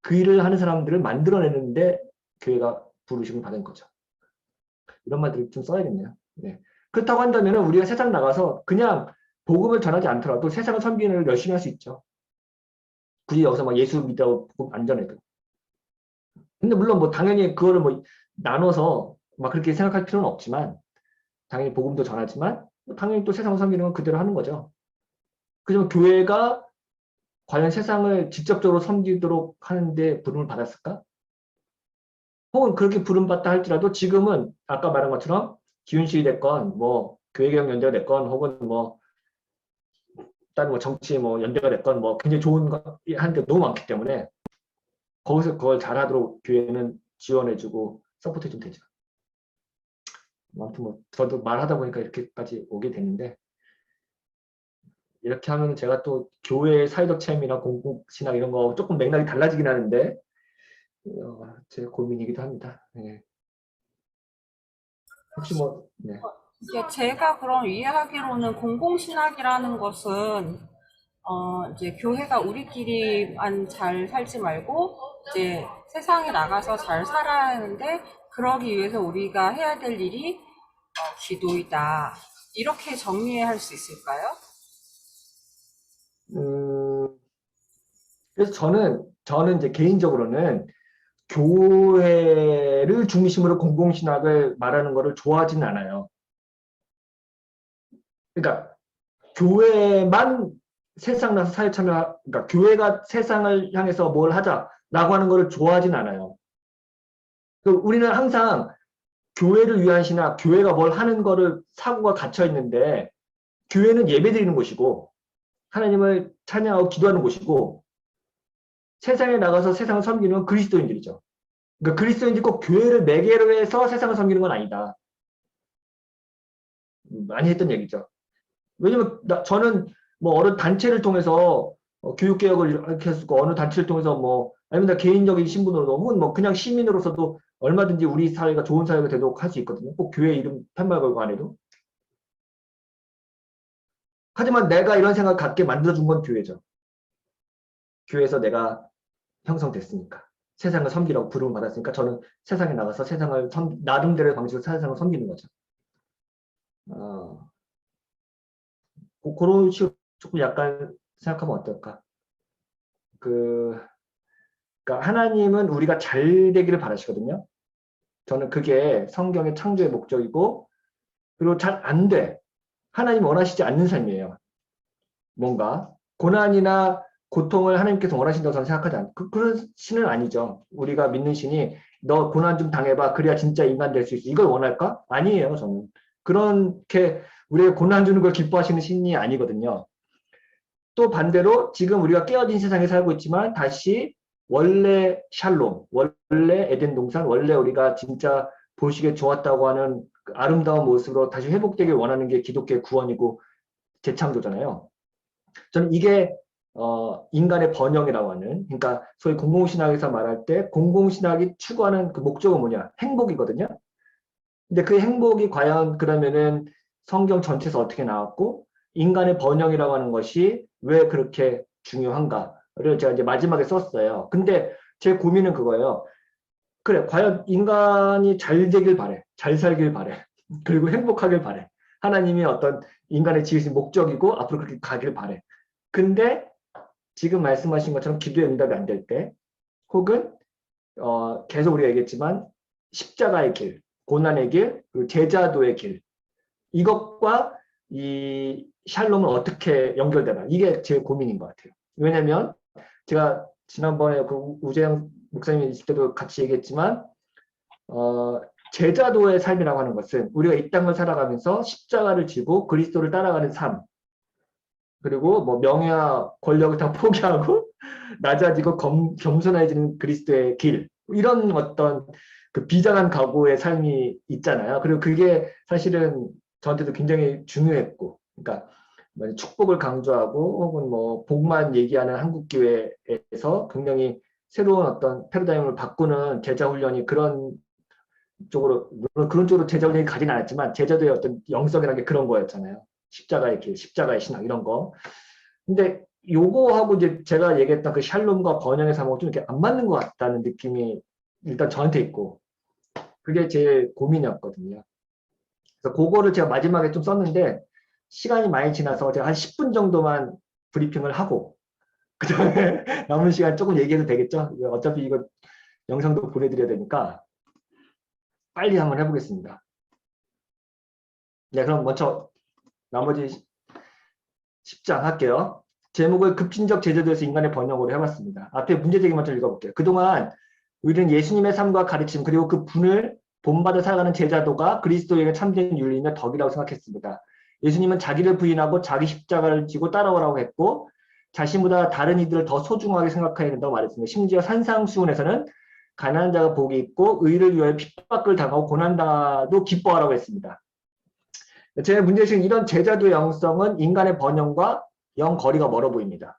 그 일을 하는 사람들을 만들어내는데 교회가 부르심을 받은 거죠. 이런 말들을 좀 써야겠네요. 네. 그렇다고 한다면 우리가 세상 나가서 그냥 복음을 전하지 않더라도 세상을 섬기는 일 열심히 할 수 있죠. 굳이 여기서 막 예수 믿다고 복음 안 전해도. 근데 물론 뭐 당연히 그거를 뭐 나눠서 막 그렇게 생각할 필요는 없지만 당연히 복음도 전하지만 당연히 또 세상을 섬기는 건 그대로 하는 거죠. 그지만 교회가 과연 세상을 직접적으로 섬기도록 하는데 부름을 받았을까? 혹은 그렇게 부름받다 할지라도 지금은 아까 말한 것처럼 기윤식이 됐건 뭐 교회개혁연대가 됐건 혹은 뭐 다른 뭐 정치 뭐 연대가 됐건 뭐 굉장히 좋은 거 하는 게 너무 많기 때문에 거기서 그걸 잘하도록 교회는 지원해주고 서포트해주면 되죠. 아무튼 뭐 저도 말하다 보니까 이렇게까지 오게 됐는데 이렇게 하면 제가 또 교회의 사회적 체험이나 공공신학 이런 거 조금 맥락이 달라지긴 하는데 제 고민이기도 합니다. 네. 혹시 뭐 네. 이게 제가 그럼 이해하기로는 공공신학이라는 것은 이제 교회가 우리끼리만 잘 살지 말고 이제 세상에 나가서 잘 살아야 하는데 그러기 위해서 우리가 해야 될 일이 기도이다. 이렇게 정리할 수 있을까요? 음, 그래서 저는 이제 개인적으로는 교회를 중심으로 공공신학을 말하는 거를 좋아하지는 않아요. 그러니까 교회만 세상 나서 사회 참여, 그러니까 교회가 세상을 향해서 뭘 하자라고 하는 거를 좋아하진 않아요. 우리는 항상 교회를 위한 신학, 교회가 뭘 하는 거를 사고가 갇혀 있는데 교회는 예배드리는 곳이고 하나님을 찬양하고 기도하는 곳이고 세상에 나가서 세상을 섬기는 건 그리스도인들이죠. 그러니까 그리스도인들이 꼭 교회를 매개로 해서 세상을 섬기는 건 아니다. 많이 했던 얘기죠. 왜냐면 저는 뭐 어느 단체를 통해서 교육개혁을 이렇게 했고 어느 단체를 통해서 뭐 아니면 나 개인적인 신분으로도 혹은 뭐 그냥 시민으로서도 얼마든지 우리 사회가 좋은 사회가 되도록 할 수 있거든요. 꼭 교회 이름 팻말 걸고 안 해도. 하지만 내가 이런 생각 갖게 만들어준 건 교회죠. 교회에서 내가 형성됐으니까. 세상을 섬기라고 부름을 받았으니까 저는 세상에 나가서 세상을 나름대로의 방식으로 세상을 섬기는 거죠. 그런 식으로 조금 약간 생각하면 어떨까? 그러니까 하나님은 우리가 잘 되기를 바라시거든요. 저는 그게 성경의 창조의 목적이고, 그리고 잘 안 돼. 하나님 원하시지 않는 삶이에요. 뭔가 고난이나 고통을 하나님께서 원하신다고 저는 생각하지 않아요. 그런 신은 아니죠. 우리가 믿는 신이 너 고난 좀 당해봐. 그래야 진짜 인간 될 수 있어. 이걸 원할까? 아니에요. 저는. 그렇게 우리의 고난 주는 걸 기뻐하시는 신이 아니거든요. 또 반대로 지금 우리가 깨어진 세상에 살고 있지만 다시 원래 샬롬, 원래 에덴 동산, 원래 우리가 진짜 보시기에 좋았다고 하는 그 아름다운 모습으로 다시 회복되길 원하는 게 기독교의 구원이고 재창조잖아요. 저는 이게 인간의 번영이라고 하는, 그러니까 소위 공공신학에서 말할 때 공공신학이 추구하는 그 목적은 뭐냐? 행복이거든요. 근데 그 행복이 과연 그러면은 성경 전체에서 어떻게 나왔고 인간의 번영이라고 하는 것이 왜 그렇게 중요한가를 제가 이제 마지막에 썼어요. 근데 제 고민은 그거예요. 그래, 과연 인간이 잘 되길 바래. 잘 살길 바래. 그리고 행복하길 바래. 하나님이 어떤 인간의 지으신 목적이고 앞으로 그렇게 가길 바래. 근데 지금 말씀하신 것처럼 기도의 응답이 안 될 때, 혹은 계속 우리가 얘기했지만 십자가의 길, 고난의 길, 그리고 제자도의 길, 이것과 이 샬롬은 어떻게 연결되나, 이게 제 고민인 것 같아요. 왜냐면 제가 지난번에 그 우재영 목사님이 있을 때도 같이 얘기했지만 제자도의 삶이라고 하는 것은 우리가 이 땅을 살아가면서 십자가를 지고 그리스도를 따라가는 삶, 그리고 뭐 명예와 권력을 다 포기하고 낮아지고 겸손해지는 그리스도의 길, 이런 어떤 그 비장한 각오의 삶이 있잖아요. 그리고 그게 사실은 저한테도 굉장히 중요했고, 그러니까 축복을 강조하고 혹은 뭐 복만 얘기하는 한국교회에서 굉장히 새로운 어떤 패러다임을 바꾸는 제자훈련이 그런 쪽으로, 물론 그런 쪽으로 제자훈련이 가진 않았지만 제자도의 어떤 영성이라는 게 그런 거였잖아요. 십자가의 길, 십자가의 신앙, 이런 거. 근데 요거하고 이제 제가 얘기했던 그 샬롬과 번영의 삶하고 좀 이렇게 안 맞는 것 같다는 느낌이 일단 저한테 있고, 그게 제일 고민이었거든요. 그래서 그거를 제가 마지막에 좀 썼는데, 시간이 많이 지나서 제가 한 10분 정도만 브리핑을 하고, 그 다음에 남은 시간 조금 얘기해도 되겠죠? 어차피 이거 영상도 보내드려야 되니까, 빨리 한번 해보겠습니다. 네, 그럼 먼저 나머지 10장 할게요. 제목을 급진적 제자도에서 인간의 번영으로 해봤습니다. 앞에 문제제기만 좀 읽어볼게요. 그동안 우리는 예수님의 삶과 가르침, 그리고 그 분을 본받아 살아가는 제자도가 그리스도에게 참된 윤리이며 덕이라고 생각했습니다. 예수님은 자기를 부인하고 자기 십자가를 지고 따라오라고 했고, 자신보다 다른 이들을 더 소중하게 생각해야 된다고 말했습니다. 심지어 산상수훈에서는 가난한 자가 복이 있고 의를 위하여 핍박을 당하고 고난당하도 기뻐하라고 했습니다. 제 문제의식은 이런 제자도의 영성은 인간의 번영과 영 거리가 멀어 보입니다.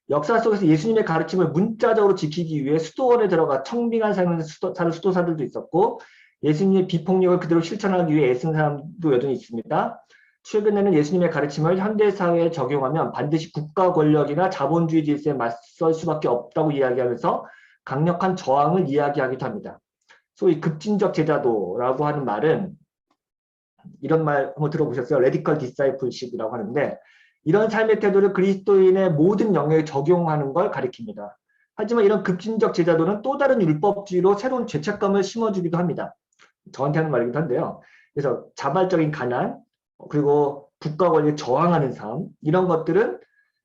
역사 속에서 예수님의 가르침을 문자적으로 지키기 위해 수도원에 들어가 청빙한 삶을 사는 수도사들도 있었고, 예수님의 비폭력을 그대로 실천하기 위해 애쓴 사람도 여전히 있습니다. 최근에는 예수님의 가르침을 현대사회에 적용하면 반드시 국가 권력이나 자본주의 질서에 맞설 수밖에 없다고 이야기하면서 강력한 저항을 이야기하기도 합니다. 소위 급진적 제자도라고 하는 말은, 이런 말 한번 들어보셨어요? 레디컬 디사이플십이라고 하는데, 이런 삶의 태도를 그리스도인의 모든 영역에 적용하는 걸 가리킵니다. 하지만 이런 급진적 제자도는 또 다른 율법주의로 새로운 죄책감을 심어주기도 합니다. 저한테 하는 말이기도 한데요. 그래서 자발적인 가난, 그리고 국가 권리에 저항하는 삶, 이런 것들은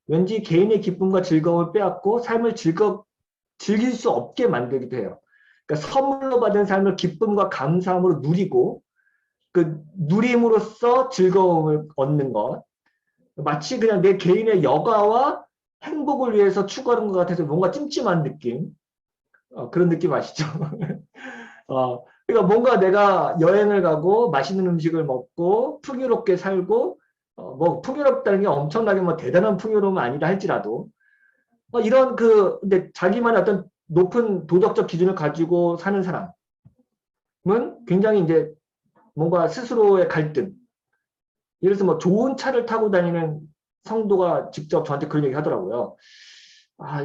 왠지 개인의 기쁨과 즐거움을 빼앗고 삶을 즐길 수 없게 만들기도 해요. 그러니까 선물로 받은 삶을 기쁨과 감사함으로 누리고, 그 누림으로써 즐거움을 얻는 것, 마치 그냥 내 개인의 여가와 행복을 위해서 추구하는 것 같아서 뭔가 찜찜한 느낌, 그런 느낌 아시죠? 그러니까 뭔가 내가 여행을 가고 맛있는 음식을 먹고 풍요롭게 살고, 뭐 풍요롭다는 게 엄청나게 뭐 대단한 풍요로움은 아니다 할지라도, 이런 근데 자기만의 어떤 높은 도덕적 기준을 가지고 사는 사람은 굉장히 이제 뭔가 스스로의 갈등, 예를 들어서 뭐 좋은 차를 타고 다니는 성도가 직접 저한테 그런 얘기 하더라고요.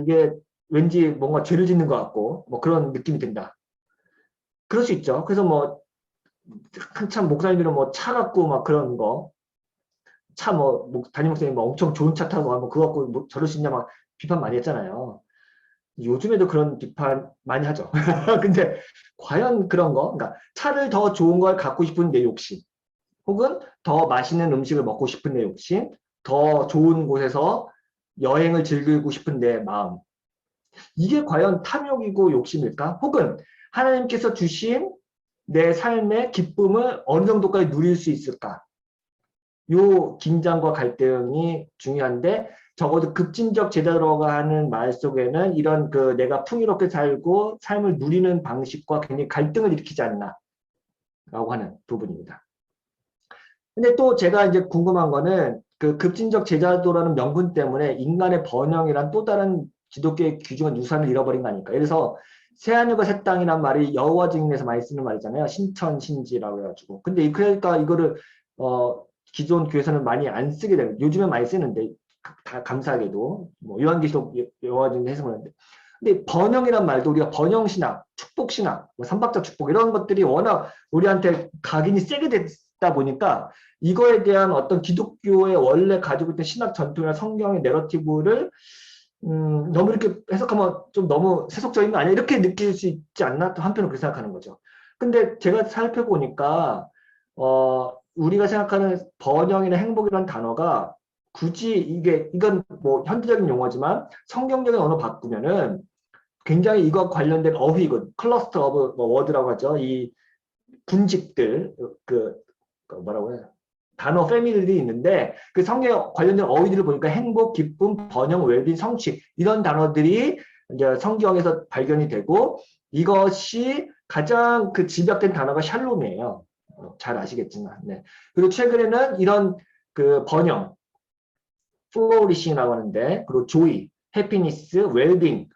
이게 왠지 뭔가 죄를 짓는 것 같고, 뭐 그런 느낌이 든다. 그럴 수 있죠. 그래서 뭐, 한참 목사님들은 뭐 차 갖고 막 그런 거, 차 담임 목사님 뭐 엄청 좋은 차 타고 가면 그거 갖고 뭐 저럴 수 있냐 막 비판 많이 했잖아요. 요즘에도 그런 비판 많이 하죠. 근데 과연 그런 거, 그러니까 차를 더 좋은 걸 갖고 싶은 내 욕심, 혹은 더 맛있는 음식을 먹고 싶은 내 욕심, 더 좋은 곳에서 여행을 즐기고 싶은 내 마음. 이게 과연 탐욕이고 욕심일까? 혹은 하나님께서 주신 내 삶의 기쁨을 어느 정도까지 누릴 수 있을까? 요 긴장과 갈등이 중요한데 적어도 급진적 제자로가 하는 말 속에는 이런 그 내가 풍요롭게 살고 삶을 누리는 방식과 굉장히 갈등을 일으키지 않나라고 하는 부분입니다. 근데 또 제가 이제 궁금한 거는 그 급진적 제자도라는 명분 때문에 인간의 번영이란 또 다른 기독교의 귀중한 유산을 잃어버린 거 아닐까? 예를 들어서 새하늘과 새 땅이란 말이 여호와 증인에서 많이 쓰는 말이잖아요. 신천신지라고 해가지고. 근데 그러니까 이거를 기존 교회에서는 많이 안 쓰게 되는, 요즘엔 많이 쓰는데 다 감사하게도 뭐 요한계시록 여호와 증인 해석하는데, 근데 번영이란 말도 우리가 번영신학, 축복신학, 뭐 삼박자 축복 이런 것들이 워낙 우리한테 각인이 세게 됐다 보니까 이거에 대한 어떤 기독교의 원래 가지고 있던 신학 전통이나 성경의 내러티브를 너무 이렇게 해석하면 좀 너무 세속적인 거 아니야? 이렇게 느낄 수 있지 않나? 또 한편으로 그렇게 생각하는 거죠. 근데 제가 살펴보니까, 우리가 생각하는 번영이나 행복이라는 단어가 굳이 이건 뭐 현대적인 용어지만 성경적인 언어 바꾸면은 굉장히 이거 관련된 어휘군, 클러스터 오브 뭐 워드라고 하죠. 이 군집들, 그 뭐라고 해요? 단어 패밀리들이 있는데 그 성경 관련된 어휘들을 보니까 행복, 기쁨, 번영, 웰빙, 성취 이런 단어들이 이제 성경에서 발견이 되고 이것이 가장 그 집약된 단어가 샬롬이에요. 잘 아시겠지만. 네. 그리고 최근에는 이런 그 번영, 플로리싱이라고 하는데 그리고 조이, 해피니스, 웰빙,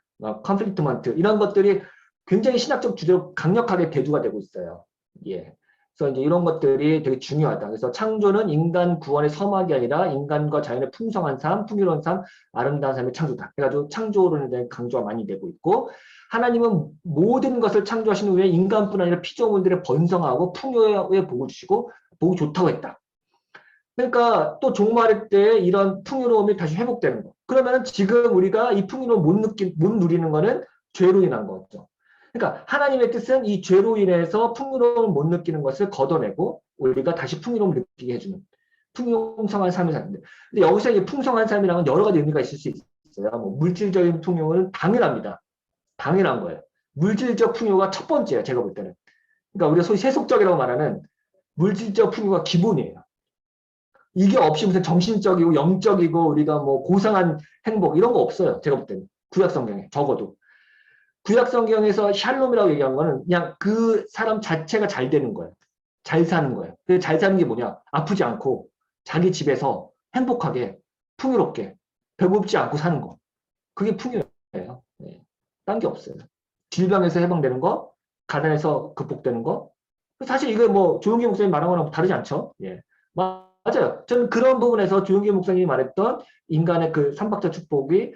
컨플리트먼트 이런 것들이 굉장히 신학적 주제로 강력하게 대두가 되고 있어요. 예. 그래서 이제 이런 것들이 되게 중요하다. 그래서 창조는 인간 구원의 서막이 아니라 인간과 자연의 풍성한 삶, 풍요로운 삶, 아름다운 삶의 창조다. 그래가지고 창조론에 대한 강조가 많이 되고 있고 하나님은 모든 것을 창조하신 후에 인간뿐 아니라 피조물들의 번성하고 풍요의 복을 주시고 복이 좋다고 했다. 그러니까 또 종말의 때 이런 풍요로움이 다시 회복되는 거. 그러면 지금 우리가 이 풍요로움 못 누리는 거는 죄로 인한 거죠. 그러니까 하나님의 뜻은 이 죄로 인해서 풍요로움을 못 느끼는 것을 걷어내고 우리가 다시 풍요로움을 느끼게 해주는 풍성한 삶을 사는데. 근데 여기서 이 풍성한 삶이라는 여러 가지 의미가 있을 수 있어요. 뭐 물질적인 풍요는 당연합니다. 당연한 거예요. 물질적 풍요가 첫 번째예요. 제가 볼 때는. 그러니까 우리가 소위 세속적이라고 말하는 물질적 풍요가 기본이에요. 이게 없이 무슨 정신적이고 영적이고 우리가 뭐 고상한 행복 이런 거 없어요. 제가 볼 때는. 구약 성경에 적어도. 구약 성경에서 샬롬이라고 얘기한 거는 그냥 그 사람 자체가 잘 되는 거예요. 잘 사는 거예요. 잘 사는 게 뭐냐? 아프지 않고 자기 집에서 행복하게 풍요롭게 배고프지 않고 사는 거. 그게 풍요예요. 네. 딴 게 없어요. 질병에서 해방되는 거, 가난에서 극복되는 거. 사실 이거 뭐 조용기 목사님 말한 거랑 다르지 않죠? 예. 맞아요. 저는 그런 부분에서 조용기 목사님이 말했던 인간의 그 삼박자 축복이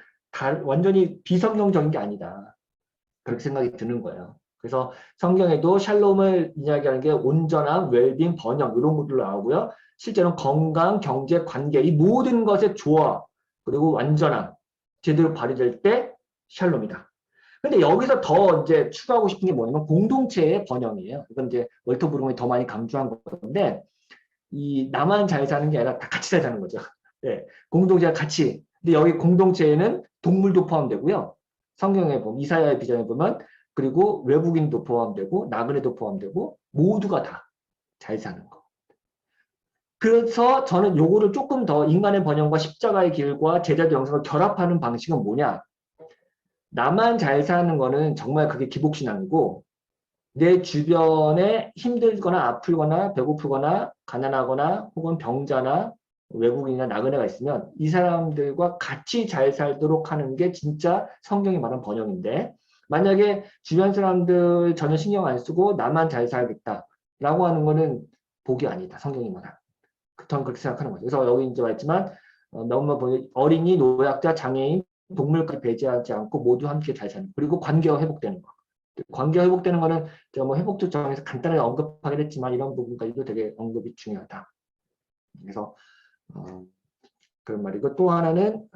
완전히 비성경적인 게 아니다. 그렇게 생각이 드는 거예요. 그래서 성경에도 샬롬을 이야기하는 게 온전함, 웰빙, 번영 이런 것들로 나오고요. 실제로는 건강, 경제, 관계 이 모든 것의 조화 그리고 완전함 제대로 발휘될 때 샬롬이다. 근데 여기서 더 이제 추가하고 싶은 게 뭐냐면 공동체의 번영이에요. 이건 이제 월터 브루응이 더 많이 강조한 건데 이 나만 잘 사는 게 아니라 다 같이 잘 사는 거죠. 네, 공동체가 같이. 근데 여기 공동체에는 동물도 포함되고요. 성경에 보면 이사야의 비전에 보면 그리고 외국인도 포함되고 나그네도 포함되고 모두가 다 잘 사는 거. 그래서 저는 요거를 조금 더 인간의 번영과 십자가의 길과 제자도 영성을 결합하는 방식은 뭐냐? 나만 잘 사는 거는 정말 그게 기복신앙이고 내 주변에 힘들거나 아프거나 배고프거나 가난하거나 혹은 병자나 외국인이나 나그네가 있으면 이 사람들과 같이 잘 살도록 하는 게 진짜 성경이 말하는 번영인데 만약에 주변 사람들 전혀 신경 안 쓰고 나만 잘 살겠다라고 하는 거는 복이 아니다. 성경이 말하는. 저는 그렇게 생각하는 거죠. 그래서 여기 이제 말했지만 너무 어린이, 노약자, 장애인, 동물까지 배제하지 않고 모두 함께 잘 사는 그리고 관계가 회복되는 거. 관계가 회복되는 거는 제가 뭐 회복적 정에서 간단하게 언급하긴 했지만 이런 부분까지도 되게 언급이 중요하다. 그래서 그런 말이고 또 하나는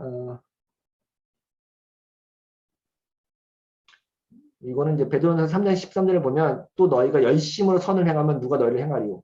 이거는 이제 베드로전서 3장 13절에 보면 또 너희가 열심으로 선을 행하면 누가 너희를 행하리요.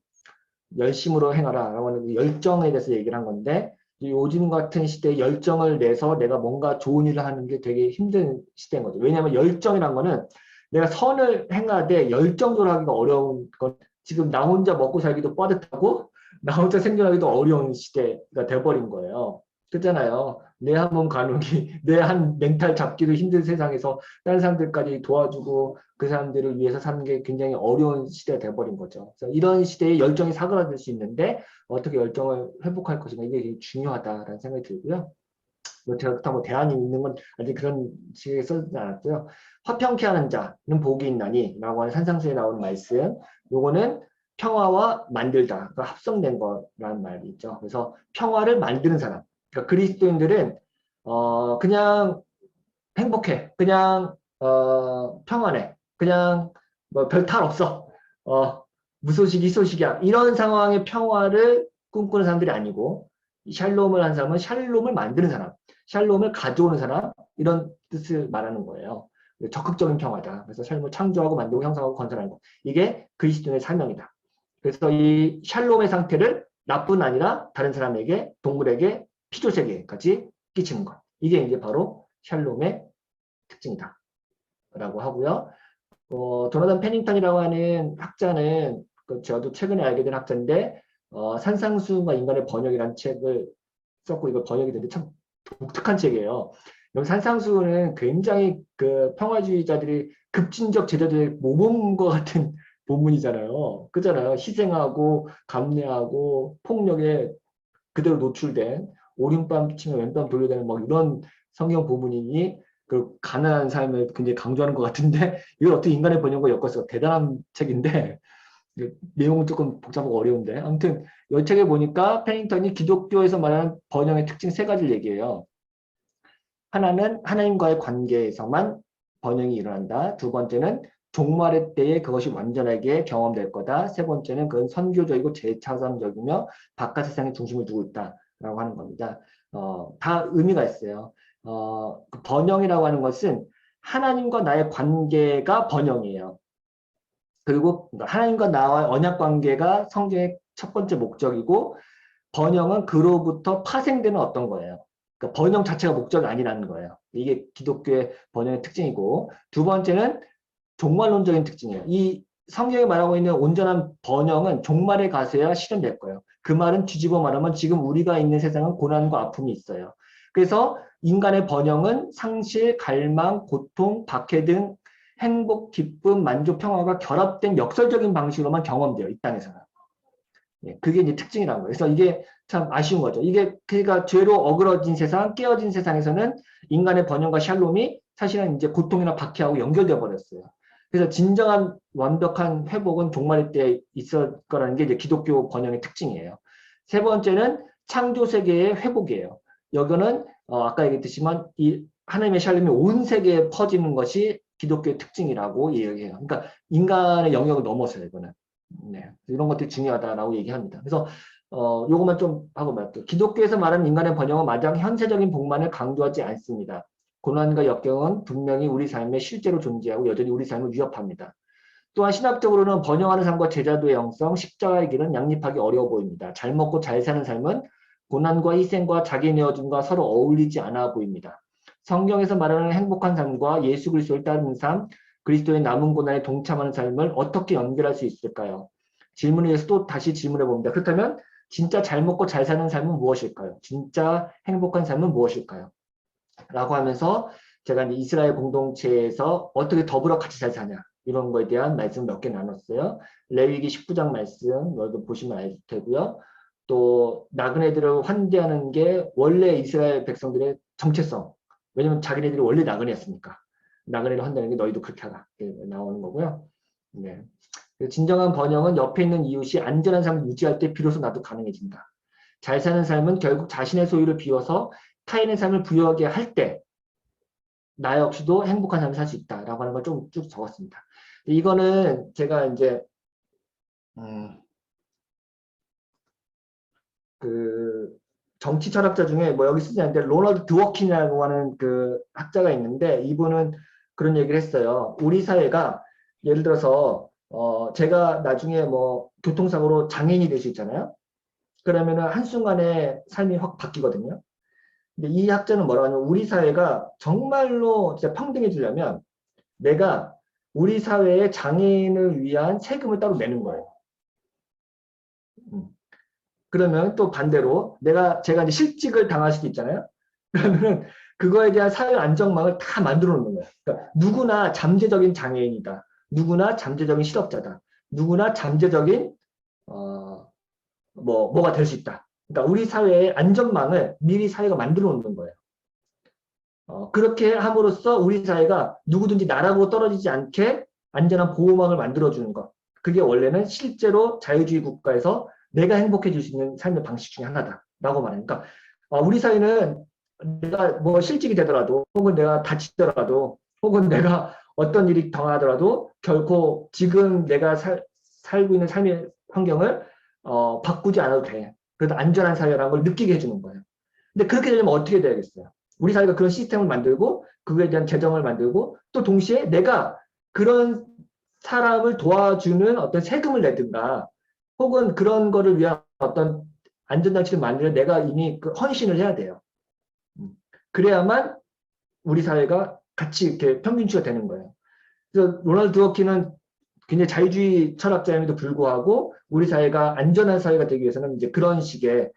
열심으로 행하라 라고 하는 열정에 대해서 얘기를 한 건데 요즘 같은 시대에 열정을 내서 내가 뭔가 좋은 일을 하는 게 되게 힘든 시대인 거죠. 왜냐하면 열정이란 거는 내가 선을 행하되 열정적으로 하기가 어려운 건 지금 나 혼자 먹고 살기도 빠듯하고 나 혼자 생존하기도 어려운 시대가 돼버린 거예요. 그렇잖아요. 내 한 몸 가누기, 내 한 멘탈 잡기도 힘든 세상에서 다른 사람들까지 도와주고 그 사람들을 위해서 사는 게 굉장히 어려운 시대가 돼버린 거죠. 그래서 이런 시대에 열정이 사그라들 수 있는데 어떻게 열정을 회복할 것인가 이게 되게 중요하다라는 생각이 들고요. 뭐 제가 그렇다고 뭐 대안이 있는 건 아직 그런 식에 써지 않았고요. 화평케 하는 자는 복이 있나니 라고 하는 산상수에 나오는 말씀 요거는 평화와 만들다 그러니까 합성된 거라는 말이 있죠. 그래서 평화를 만드는 사람 그러니까 그리스도인들은 그냥 행복해 그냥 평안해 그냥 뭐 별 탈 없어 무소식 이소식이야 이런 상황의 평화를 꿈꾸는 사람들이 아니고 샬롬을 한 사람은 샬롬을 만드는 사람 샬롬을 가져오는 사람 이런 뜻을 말하는 거예요. 적극적인 평화다. 그래서 샬롬을 창조하고 만들고 형성하고 건설하는 거. 이게 그리스도의 사명이다. 그래서 이 샬롬의 상태를 나뿐 아니라 다른 사람에게 동물에게 피조세계까지 끼치는 것. 이게 이제 바로 샬롬의 특징이다. 라고 하고요. 조나단 패닝턴이라고 하는 학자는 저도 최근에 알게 된 학자인데 산상수훈과 인간의 번역이라는 책을 썼고 이걸 번역이 됐는데 참 독특한 책이에요. 여기 산상수훈은 굉장히 그 평화주의자들이 급진적 제자들의 모범과 같은 본문이잖아요. 그잖아요. 희생하고 감내하고 폭력에 그대로 노출된 오른밤 치면 왼밤 돌려대는 막 이런 성경 본문이니 그 가난한 삶을 굉장히 강조하는 것 같은데 이걸 어떻게 인간의 번역과 엮어서 대단한 책인데 내용은 조금 복잡하고 어려운데 아무튼 이 책에 보니까 패닝턴이 기독교에서 말하는 번영의 특징 세 가지를 얘기해요. 하나는 하나님과의 관계에서만 번영이 일어난다. 두 번째는 종말의 때에 그것이 완전하게 경험될 거다. 세 번째는 그건 선교적이고 재차선적이며 바깥 세상의 중심을 두고 있다라고 하는 겁니다. 다 의미가 있어요. 그 번영이라고 하는 것은 하나님과 나의 관계가 번영이에요. 그리고 하나님과 나와의 언약 관계가 성경의 첫 번째 목적이고 번영은 그로부터 파생되는 어떤 거예요. 그러니까 번영 자체가 목적이 아니라는 거예요. 이게 기독교의 번영의 특징이고 두 번째는 종말론적인 특징이에요. 이 성경이 말하고 있는 온전한 번영은 종말에 가서야 실현될 거예요. 그 말은 뒤집어 말하면 지금 우리가 있는 세상은 고난과 아픔이 있어요. 그래서 인간의 번영은 상실, 갈망, 고통, 박해 등 행복, 기쁨, 만족, 평화가 결합된 역설적인 방식으로만 경험돼요. 이 땅에서는. 예, 그게 이제 특징이라는 거예요. 그래서 이게 참 아쉬운 거죠. 이게 그러니까 죄로 어그러진 세상, 깨어진 세상에서는 인간의 번영과 샬롬이 사실은 이제 고통이나 박해하고 연결돼 버렸어요. 그래서 진정한 완벽한 회복은 종말의 때에 있을 거라는 게 이제 기독교 번영의 특징이에요. 세 번째는 창조 세계의 회복이에요. 여기는 아까 얘기했듯이만 이 하나님의 샬롬이 온 세계에 퍼지는 것이 기독교의 특징이라고 얘기해요. 그러니까 인간의 영역을 넘어서요, 이거는. 네, 이런 것들이 중요하다라고 얘기합니다. 그래서 요것만 좀 하고 말게요. 기독교에서 말하는 인간의 번영은 마냥 현세적인 복만을 강조하지 않습니다. 고난과 역경은 분명히 우리 삶에 실제로 존재하고 여전히 우리 삶을 위협합니다. 또한 신학적으로는 번영하는 삶과 제자도의 영성, 십자가의 길은 양립하기 어려워 보입니다. 잘 먹고 잘 사는 삶은 고난과 희생과 자기 내어줌과 서로 어울리지 않아 보입니다. 성경에서 말하는 행복한 삶과 예수 그리스도를 따르는 삶, 그리스도의 남은 고난에 동참하는 삶을 어떻게 연결할 수 있을까요? 질문에 대해서 또 다시 질문해 봅니다. 그렇다면 진짜 잘 먹고 잘 사는 삶은 무엇일까요? 진짜 행복한 삶은 무엇일까요? 라고 하면서 제가 이제 이스라엘 공동체에서 어떻게 더불어 같이 잘 사냐 이런 거에 대한 말씀 몇 개 나눴어요. 레위기 19장 말씀 여기도 보시면 알 테고요. 또 나그네들을 환대하는 게 원래 이스라엘 백성들의 정체성. 왜냐면 자기네들이 원래 나그네였으니까. 나그네를 환대하는 게 너희도 그렇게 하라. 이렇게 나오는 거고요. 네. 진정한 번영은 옆에 있는 이웃이 안전한 삶을 유지할 때 비로소 나도 가능해진다. 잘 사는 삶은 결국 자신의 소유를 비워서 타인의 삶을 부여하게 할 때 나 역시도 행복한 삶을 살 수 있다라고 하는 걸 좀 쭉 적었습니다. 이거는 제가 이제 그 정치 철학자 중에 뭐 여기 쓰지 않는데 로널드 드워킨이라고 하는 그 학자가 있는데 이분은 그런 얘기를 했어요. 우리 사회가 예를 들어서 제가 나중에 뭐 교통사고로 장애인이 될 수 있잖아요. 그러면은 한순간에 삶이 확 바뀌거든요. 근데 이 학자는 뭐라고 하냐면 우리 사회가 정말로 진짜 평등해지려면 내가 우리 사회의 장애인을 위한 세금을 따로 내는 거예요. 음. 그러면 또 반대로 제가 이제 실직을 당할 수도 있잖아요. 그러면은 그거에 대한 사회 안전망을 다 만들어 놓는 거예요. 그러니까 누구나 잠재적인 장애인이다. 누구나 잠재적인 실업자다. 누구나 잠재적인 뭐가 될 수 있다. 그러니까 우리 사회의 안전망을 미리 사회가 만들어 놓는 거예요. 그렇게 함으로써 우리 사회가 누구든지 나라고 떨어지지 않게 안전한 보호망을 만들어주는 것. 그게 원래는 실제로 자유주의 국가에서 내가 행복해질 수 있는 삶의 방식 중에 하나다라고 말하니까 우리 사회는 내가 뭐 실직이 되더라도 혹은 내가 다치더라도 혹은 내가 어떤 일이 당하더라도 결코 지금 내가 살고 있는 삶의 환경을 바꾸지 않아도 돼. 그래도 안전한 사회라는 걸 느끼게 해주는 거예요. 근데 그렇게 되려면 어떻게 돼야겠어요? 우리 사회가 그런 시스템을 만들고 그거에 대한 재정을 만들고 또 동시에 내가 그런 사람을 도와주는 어떤 세금을 내든가 혹은 그런 거를 위한 어떤 안전장치를 만들어 내가 이미 그 헌신을 해야 돼요. 그래야만 우리 사회가 같이 이렇게 평균치가 되는 거예요. 그래서 로널드 드워킨은 굉장히 자유주의 철학자임에도 불구하고 우리 사회가 안전한 사회가 되기 위해서는 이제 그런 식의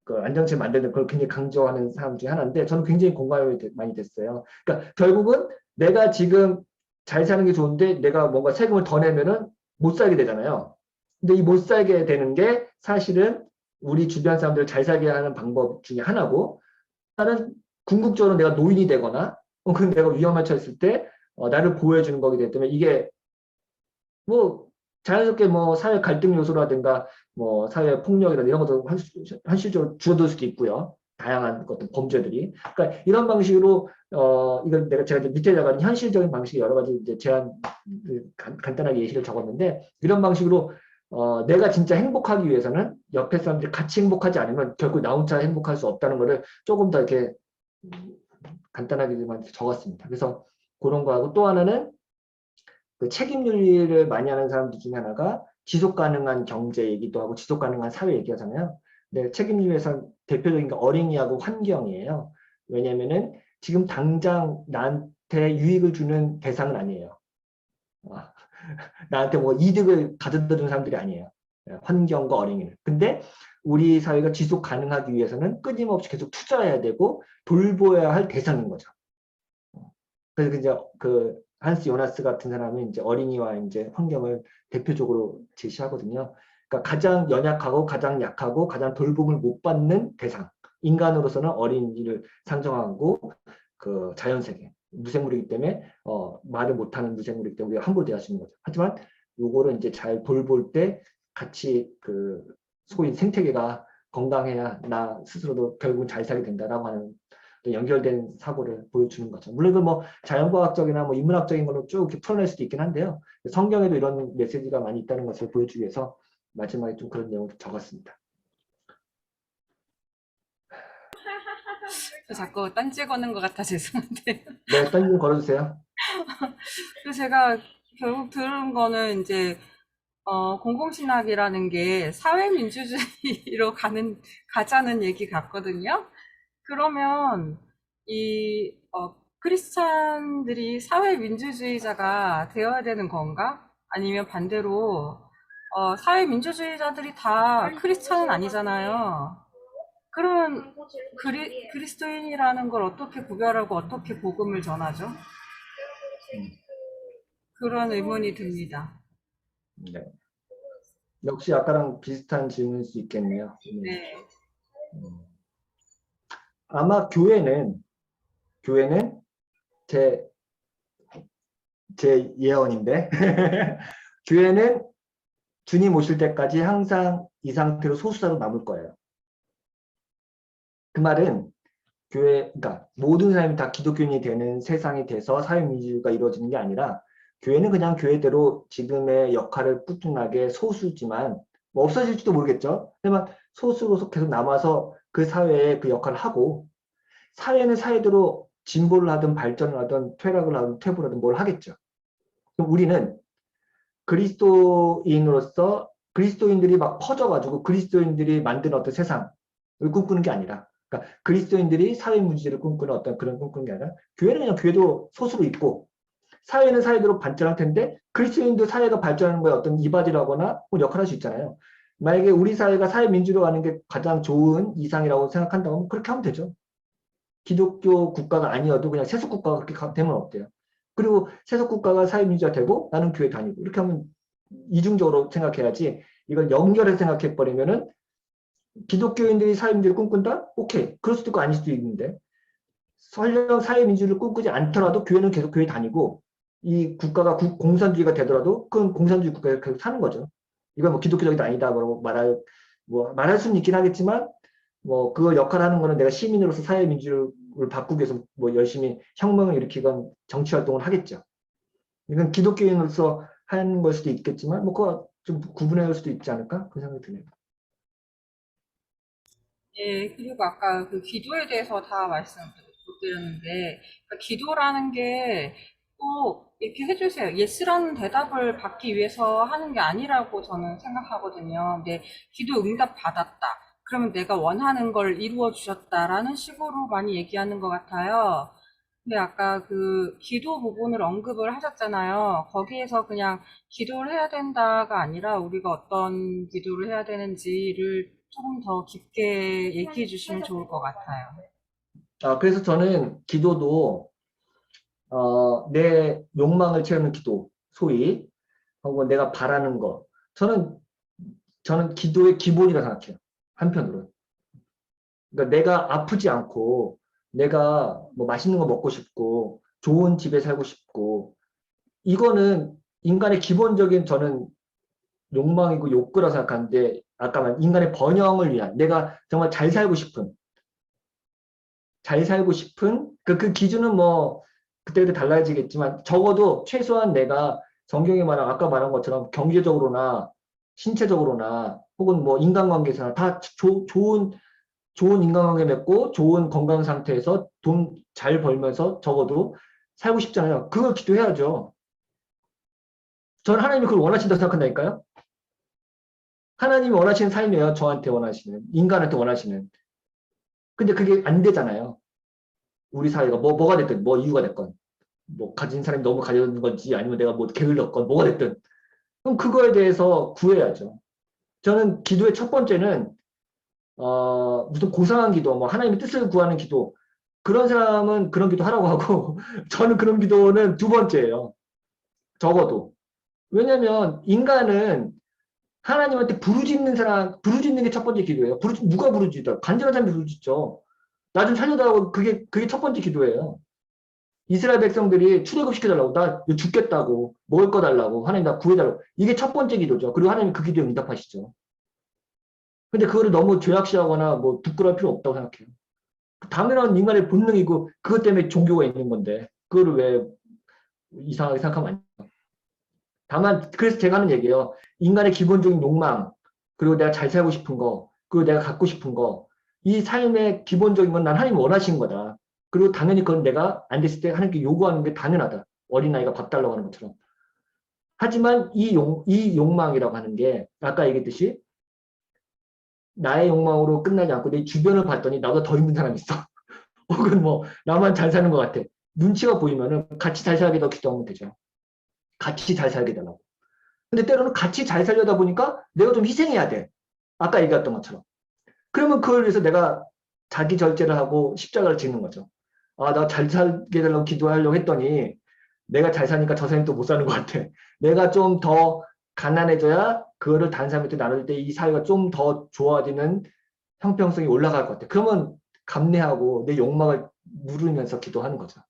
그 안정체를 만드는 걸 굉장히 강조하는 사람 중에 하나인데 저는 굉장히 공감이 많이 됐어요. 그러니까 결국은 내가 지금 잘 사는 게 좋은데 내가 뭔가 세금을 더 내면은 못 살게 되잖아요. 근데 이 못 살게 되는 게 사실은 우리 주변 사람들을 잘 살게 하는 방법 중에 하나고 다른 궁극적으로 내가 노인이 되거나 혹은 내가 위험에 처했을 때 나를 보호해 주는 거기 때문에 이게 뭐 자연스럽게 뭐 사회 갈등 요소라든가 뭐 사회 폭력이나 이런 것도 현실적으로 줄어들 수도 있고요. 다양한 것들 범죄들이. 그러니까 이런 방식으로 이건 제가 이제 밑에 나가는 현실적인 방식이 여러 가지 이제 간단하게 예시를 적었는데 이런 방식으로 내가 진짜 행복하기 위해서는 옆에 사람들이 같이 행복하지 않으면 결국 나 혼자 행복할 수 없다는 거를 조금 더 이렇게 간단하게만 적었습니다. 그래서 그런 거하고 또 하나는 그 책임윤리를 많이 하는 사람들 중에 하나가 지속 가능한 경제 얘기도 하고 지속 가능한 사회 얘기하잖아요. 근데 책임윤리에서 대표적인 게 어린이하고 환경이에요. 왜냐면은 지금 당장 나한테 유익을 주는 대상은 아니에요. 나한테 뭐 이득을 가져다주는 사람들이 아니에요. 환경과 어린이는. 근데 우리 사회가 지속 가능하기 위해서는 끊임없이 계속 투자해야 되고 돌보아야 할 대상인 거죠. 그래서 이제 그 한스 요나스 같은 사람은 이제 어린이와 이제 환경을 대표적으로 제시하거든요. 그러니까 가장 연약하고 가장 약하고 가장 돌봄을 못 받는 대상. 인간으로서는 어린이를 상정하고 그 자연세계 무생물이기 때문에 말을 못하는 무생물이기 때문에 우리가 함부로 대할 수 있는 거죠. 하지만 요거를 이제 잘 돌볼 때 같이 그 소위 생태계가 건강해야 나 스스로도 결국은 잘 살게 된다라고 하는 연결된 사고를 보여주는 거죠. 물론 이건 뭐 자연과학적이나 뭐 인문학적인 걸로 쭉 이렇게 풀어낼 수도 있긴 한데요. 성경에도 이런 메시지가 많이 있다는 것을 보여주기 위해서 마지막에 좀 그런 내용을 적었습니다. 자꾸 딴지 거는 것 같아 죄송한데. 네, 딴 좀 걸어주세요. 그래서 제가 결국 들은 거는 이제 공공신학이라는 게 사회민주주의로 가자는 얘기 같거든요. 그러면 크리스찬들이 사회민주주의자가 되어야 되는 건가? 아니면 반대로 사회민주주의자들이 다 크리스찬은 아니잖아요. 그러면 그리스도인이라는 걸 어떻게 구별하고 어떻게 복음을 전하죠? 그런 의문이 듭니다. 네. 역시 아까랑 비슷한 질문일 수 있겠네요. 네. 아마 교회는 제, 제 예언인데 교회는 주님 오실 때까지 항상 이 상태로 소수자로 남을 거예요. 그 말은 그러니까 모든 사람이 다 기독교인이 되는 세상이 돼서 사회민주주의가 이루어지는 게 아니라 교회는 그냥 교회대로 지금의 역할을 꾸준하게 소수지만 뭐 없어질지도 모르겠죠. 하지만 소수로서 계속 남아서 그 사회에 그 역할을 하고, 사회는 사회대로 진보를 하든 발전을 하든 퇴락을 하든 퇴보를 하든 뭘 하겠죠. 그럼 우리는 그리스도인으로서 그리스도인들이 막 퍼져가지고 그리스도인들이 만든 어떤 세상을 꿈꾸는 게 아니라, 그러니까 그리스도인들이 사회 문제를 꿈꾸는 어떤 그런 꿈꾸는 게 아니라, 교회는 그냥 교회도 소수로 있고 사회는 사회대로 발전할 텐데 그리스도인도 사회가 발전하는 거에 어떤 이바지라거나 역할을 할 수 있잖아요. 만약에 우리 사회가 사회민주로 가는 게 가장 좋은 이상이라고 생각한다면 그렇게 하면 되죠. 기독교 국가가 아니어도 그냥 세속 국가가 그렇게 되면 어때요? 그리고 세속 국가가 사회민주화 되고 나는 교회 다니고 이렇게 하면 이중적으로 생각해야지, 이걸 연결해서 생각해 버리면은 기독교인들이 사회민주를 꿈꾼다? 오케이. 그럴 수도 있고 아닐 수도 있는데, 설령 사회민주를 꿈꾸지 않더라도 교회는 계속 교회 다니고 이 국가가 공산주의가 되더라도 그건 공산주의 국가에 계속 사는 거죠. 이건 뭐 기독교적이다 아니다 그러고 말할 수는 있긴 하겠지만, 뭐 그 역할을 하는 거는 내가 시민으로서 사회민주를 바꾸기 위해서 뭐 열심히 혁명을 일으키건 정치 활동을 하겠죠. 이건 기독교인으로서 하는 걸 수도 있겠지만 뭐 그거 좀 구분할 수도 있지 않을까? 그 생각이 드네요. 예, 그리고 아까 그 기도에 대해서 다 말씀 못 드렸는데, 그러니까 기도라는 게 꼭 이렇게 해주세요. 예스라는 대답을 받기 위해서 하는 게 아니라고 저는 생각하거든요. 근데 기도 응답 받았다. 그러면 내가 원하는 걸 이루어 주셨다라는 식으로 많이 얘기하는 것 같아요. 근데 아까 그 기도 부분을 언급을 하셨잖아요. 거기에서 그냥 기도를 해야 된다가 아니라 우리가 어떤 기도를 해야 되는지를 조금 더 깊게 얘기해 주시면 좋을 것 같아요. 그래서 저는 기도도 내 욕망을 채우는 기도, 소위 하고 내가 바라는 거, 저는 기도의 기본이라 생각해요. 한편으로. 그러니까 내가 아프지 않고 내가 뭐 맛있는 거 먹고 싶고 좋은 집에 살고 싶고, 이거는 인간의 기본적인 저는 욕망이고 욕구라 생각하는데, 아까 말 인간의 번영을 위한, 내가 정말 잘 살고 싶은 그 기준은 뭐 그때그때 달라지겠지만 적어도 최소한 내가 성경에 말한 아까 말한 것처럼 경제적으로나 신체적으로나 혹은 뭐 인간관계에서나 다 좋은 인간관계 맺고 좋은 건강 상태에서 돈 잘 벌면서 적어도 살고 싶잖아요. 그걸 기도해야죠. 저는 하나님이 그걸 원하신다고 생각한다니까요. 하나님이 원하시는 삶이에요. 저한테 원하시는, 인간한테 원하시는. 근데 그게 안 되잖아요. 우리 사회가 뭐가 됐든, 뭐 이유가 됐건, 뭐 가진 사람이 너무 가졌는 건지 아니면 내가 뭐 게을렀건 뭐가 됐든, 그럼 그거에 대해서 구해야죠. 저는 기도의 첫 번째는 무슨 고상한 기도, 뭐 하나님의 뜻을 구하는 기도, 그런 사람은 그런 기도 하라고 하고 저는 그런 기도는 두 번째예요. 적어도. 왜냐면 인간은 하나님한테 부르짖는 게 첫 번째 기도예요. 누가 부르짖어? 간절한 사람이 부르짖죠. 나 좀 살려달라고, 그게 첫 번째 기도예요. 이스라엘 백성들이 출애굽시켜달라고, 나 죽겠다고, 먹을 거 달라고, 하나님 나 구해달라고. 이게 첫 번째 기도죠. 그리고 하나님 그 기도에 응답하시죠. 근데 그거를 너무 죄악시하거나 뭐 부끄러울 필요 없다고 생각해요. 당연한 인간의 본능이고 그것 때문에 종교가 있는 건데 그거를 왜 이상하게 생각하면 안 돼요. 다만 그래서 제가 하는 얘기예요. 인간의 기본적인 욕망, 그리고 내가 잘 살고 싶은 거, 그리고 내가 갖고 싶은 거, 이 삶의 기본적인 건 난 하나님 원하시는 거다. 그리고 당연히 그건 내가 안 됐을 때 하나님께 요구하는 게 당연하다. 어린아이가 밥 달라고 하는 것처럼. 하지만 이 욕망이라고 하는 게 아까 얘기했듯이 나의 욕망으로 끝나지 않고 내 주변을 봤더니 나보다 더 힘든 사람이 있어. 혹은 뭐 나만 잘 사는 것 같아. 눈치가 보이면은 같이 잘 살게 더 기도하면 되죠. 같이 잘 살게 되라고. 근데 때로는 같이 잘 살려다 보니까 내가 좀 희생해야 돼. 아까 얘기했던 것처럼. 그러면 그걸 위해서 내가 자기 절제를 하고 십자가를 지는 거죠. 나 잘 살게 되려고 기도하려고 했더니 내가 잘 사니까 저 사람이 또 못 사는 것 같아. 내가 좀 더 가난해져야 그거를 다른 사람한테 나눌 때 이 사회가 좀 더 좋아지는 형평성이 올라갈 것 같아. 그러면 감내하고 내 욕망을 누르면서 기도하는 거죠.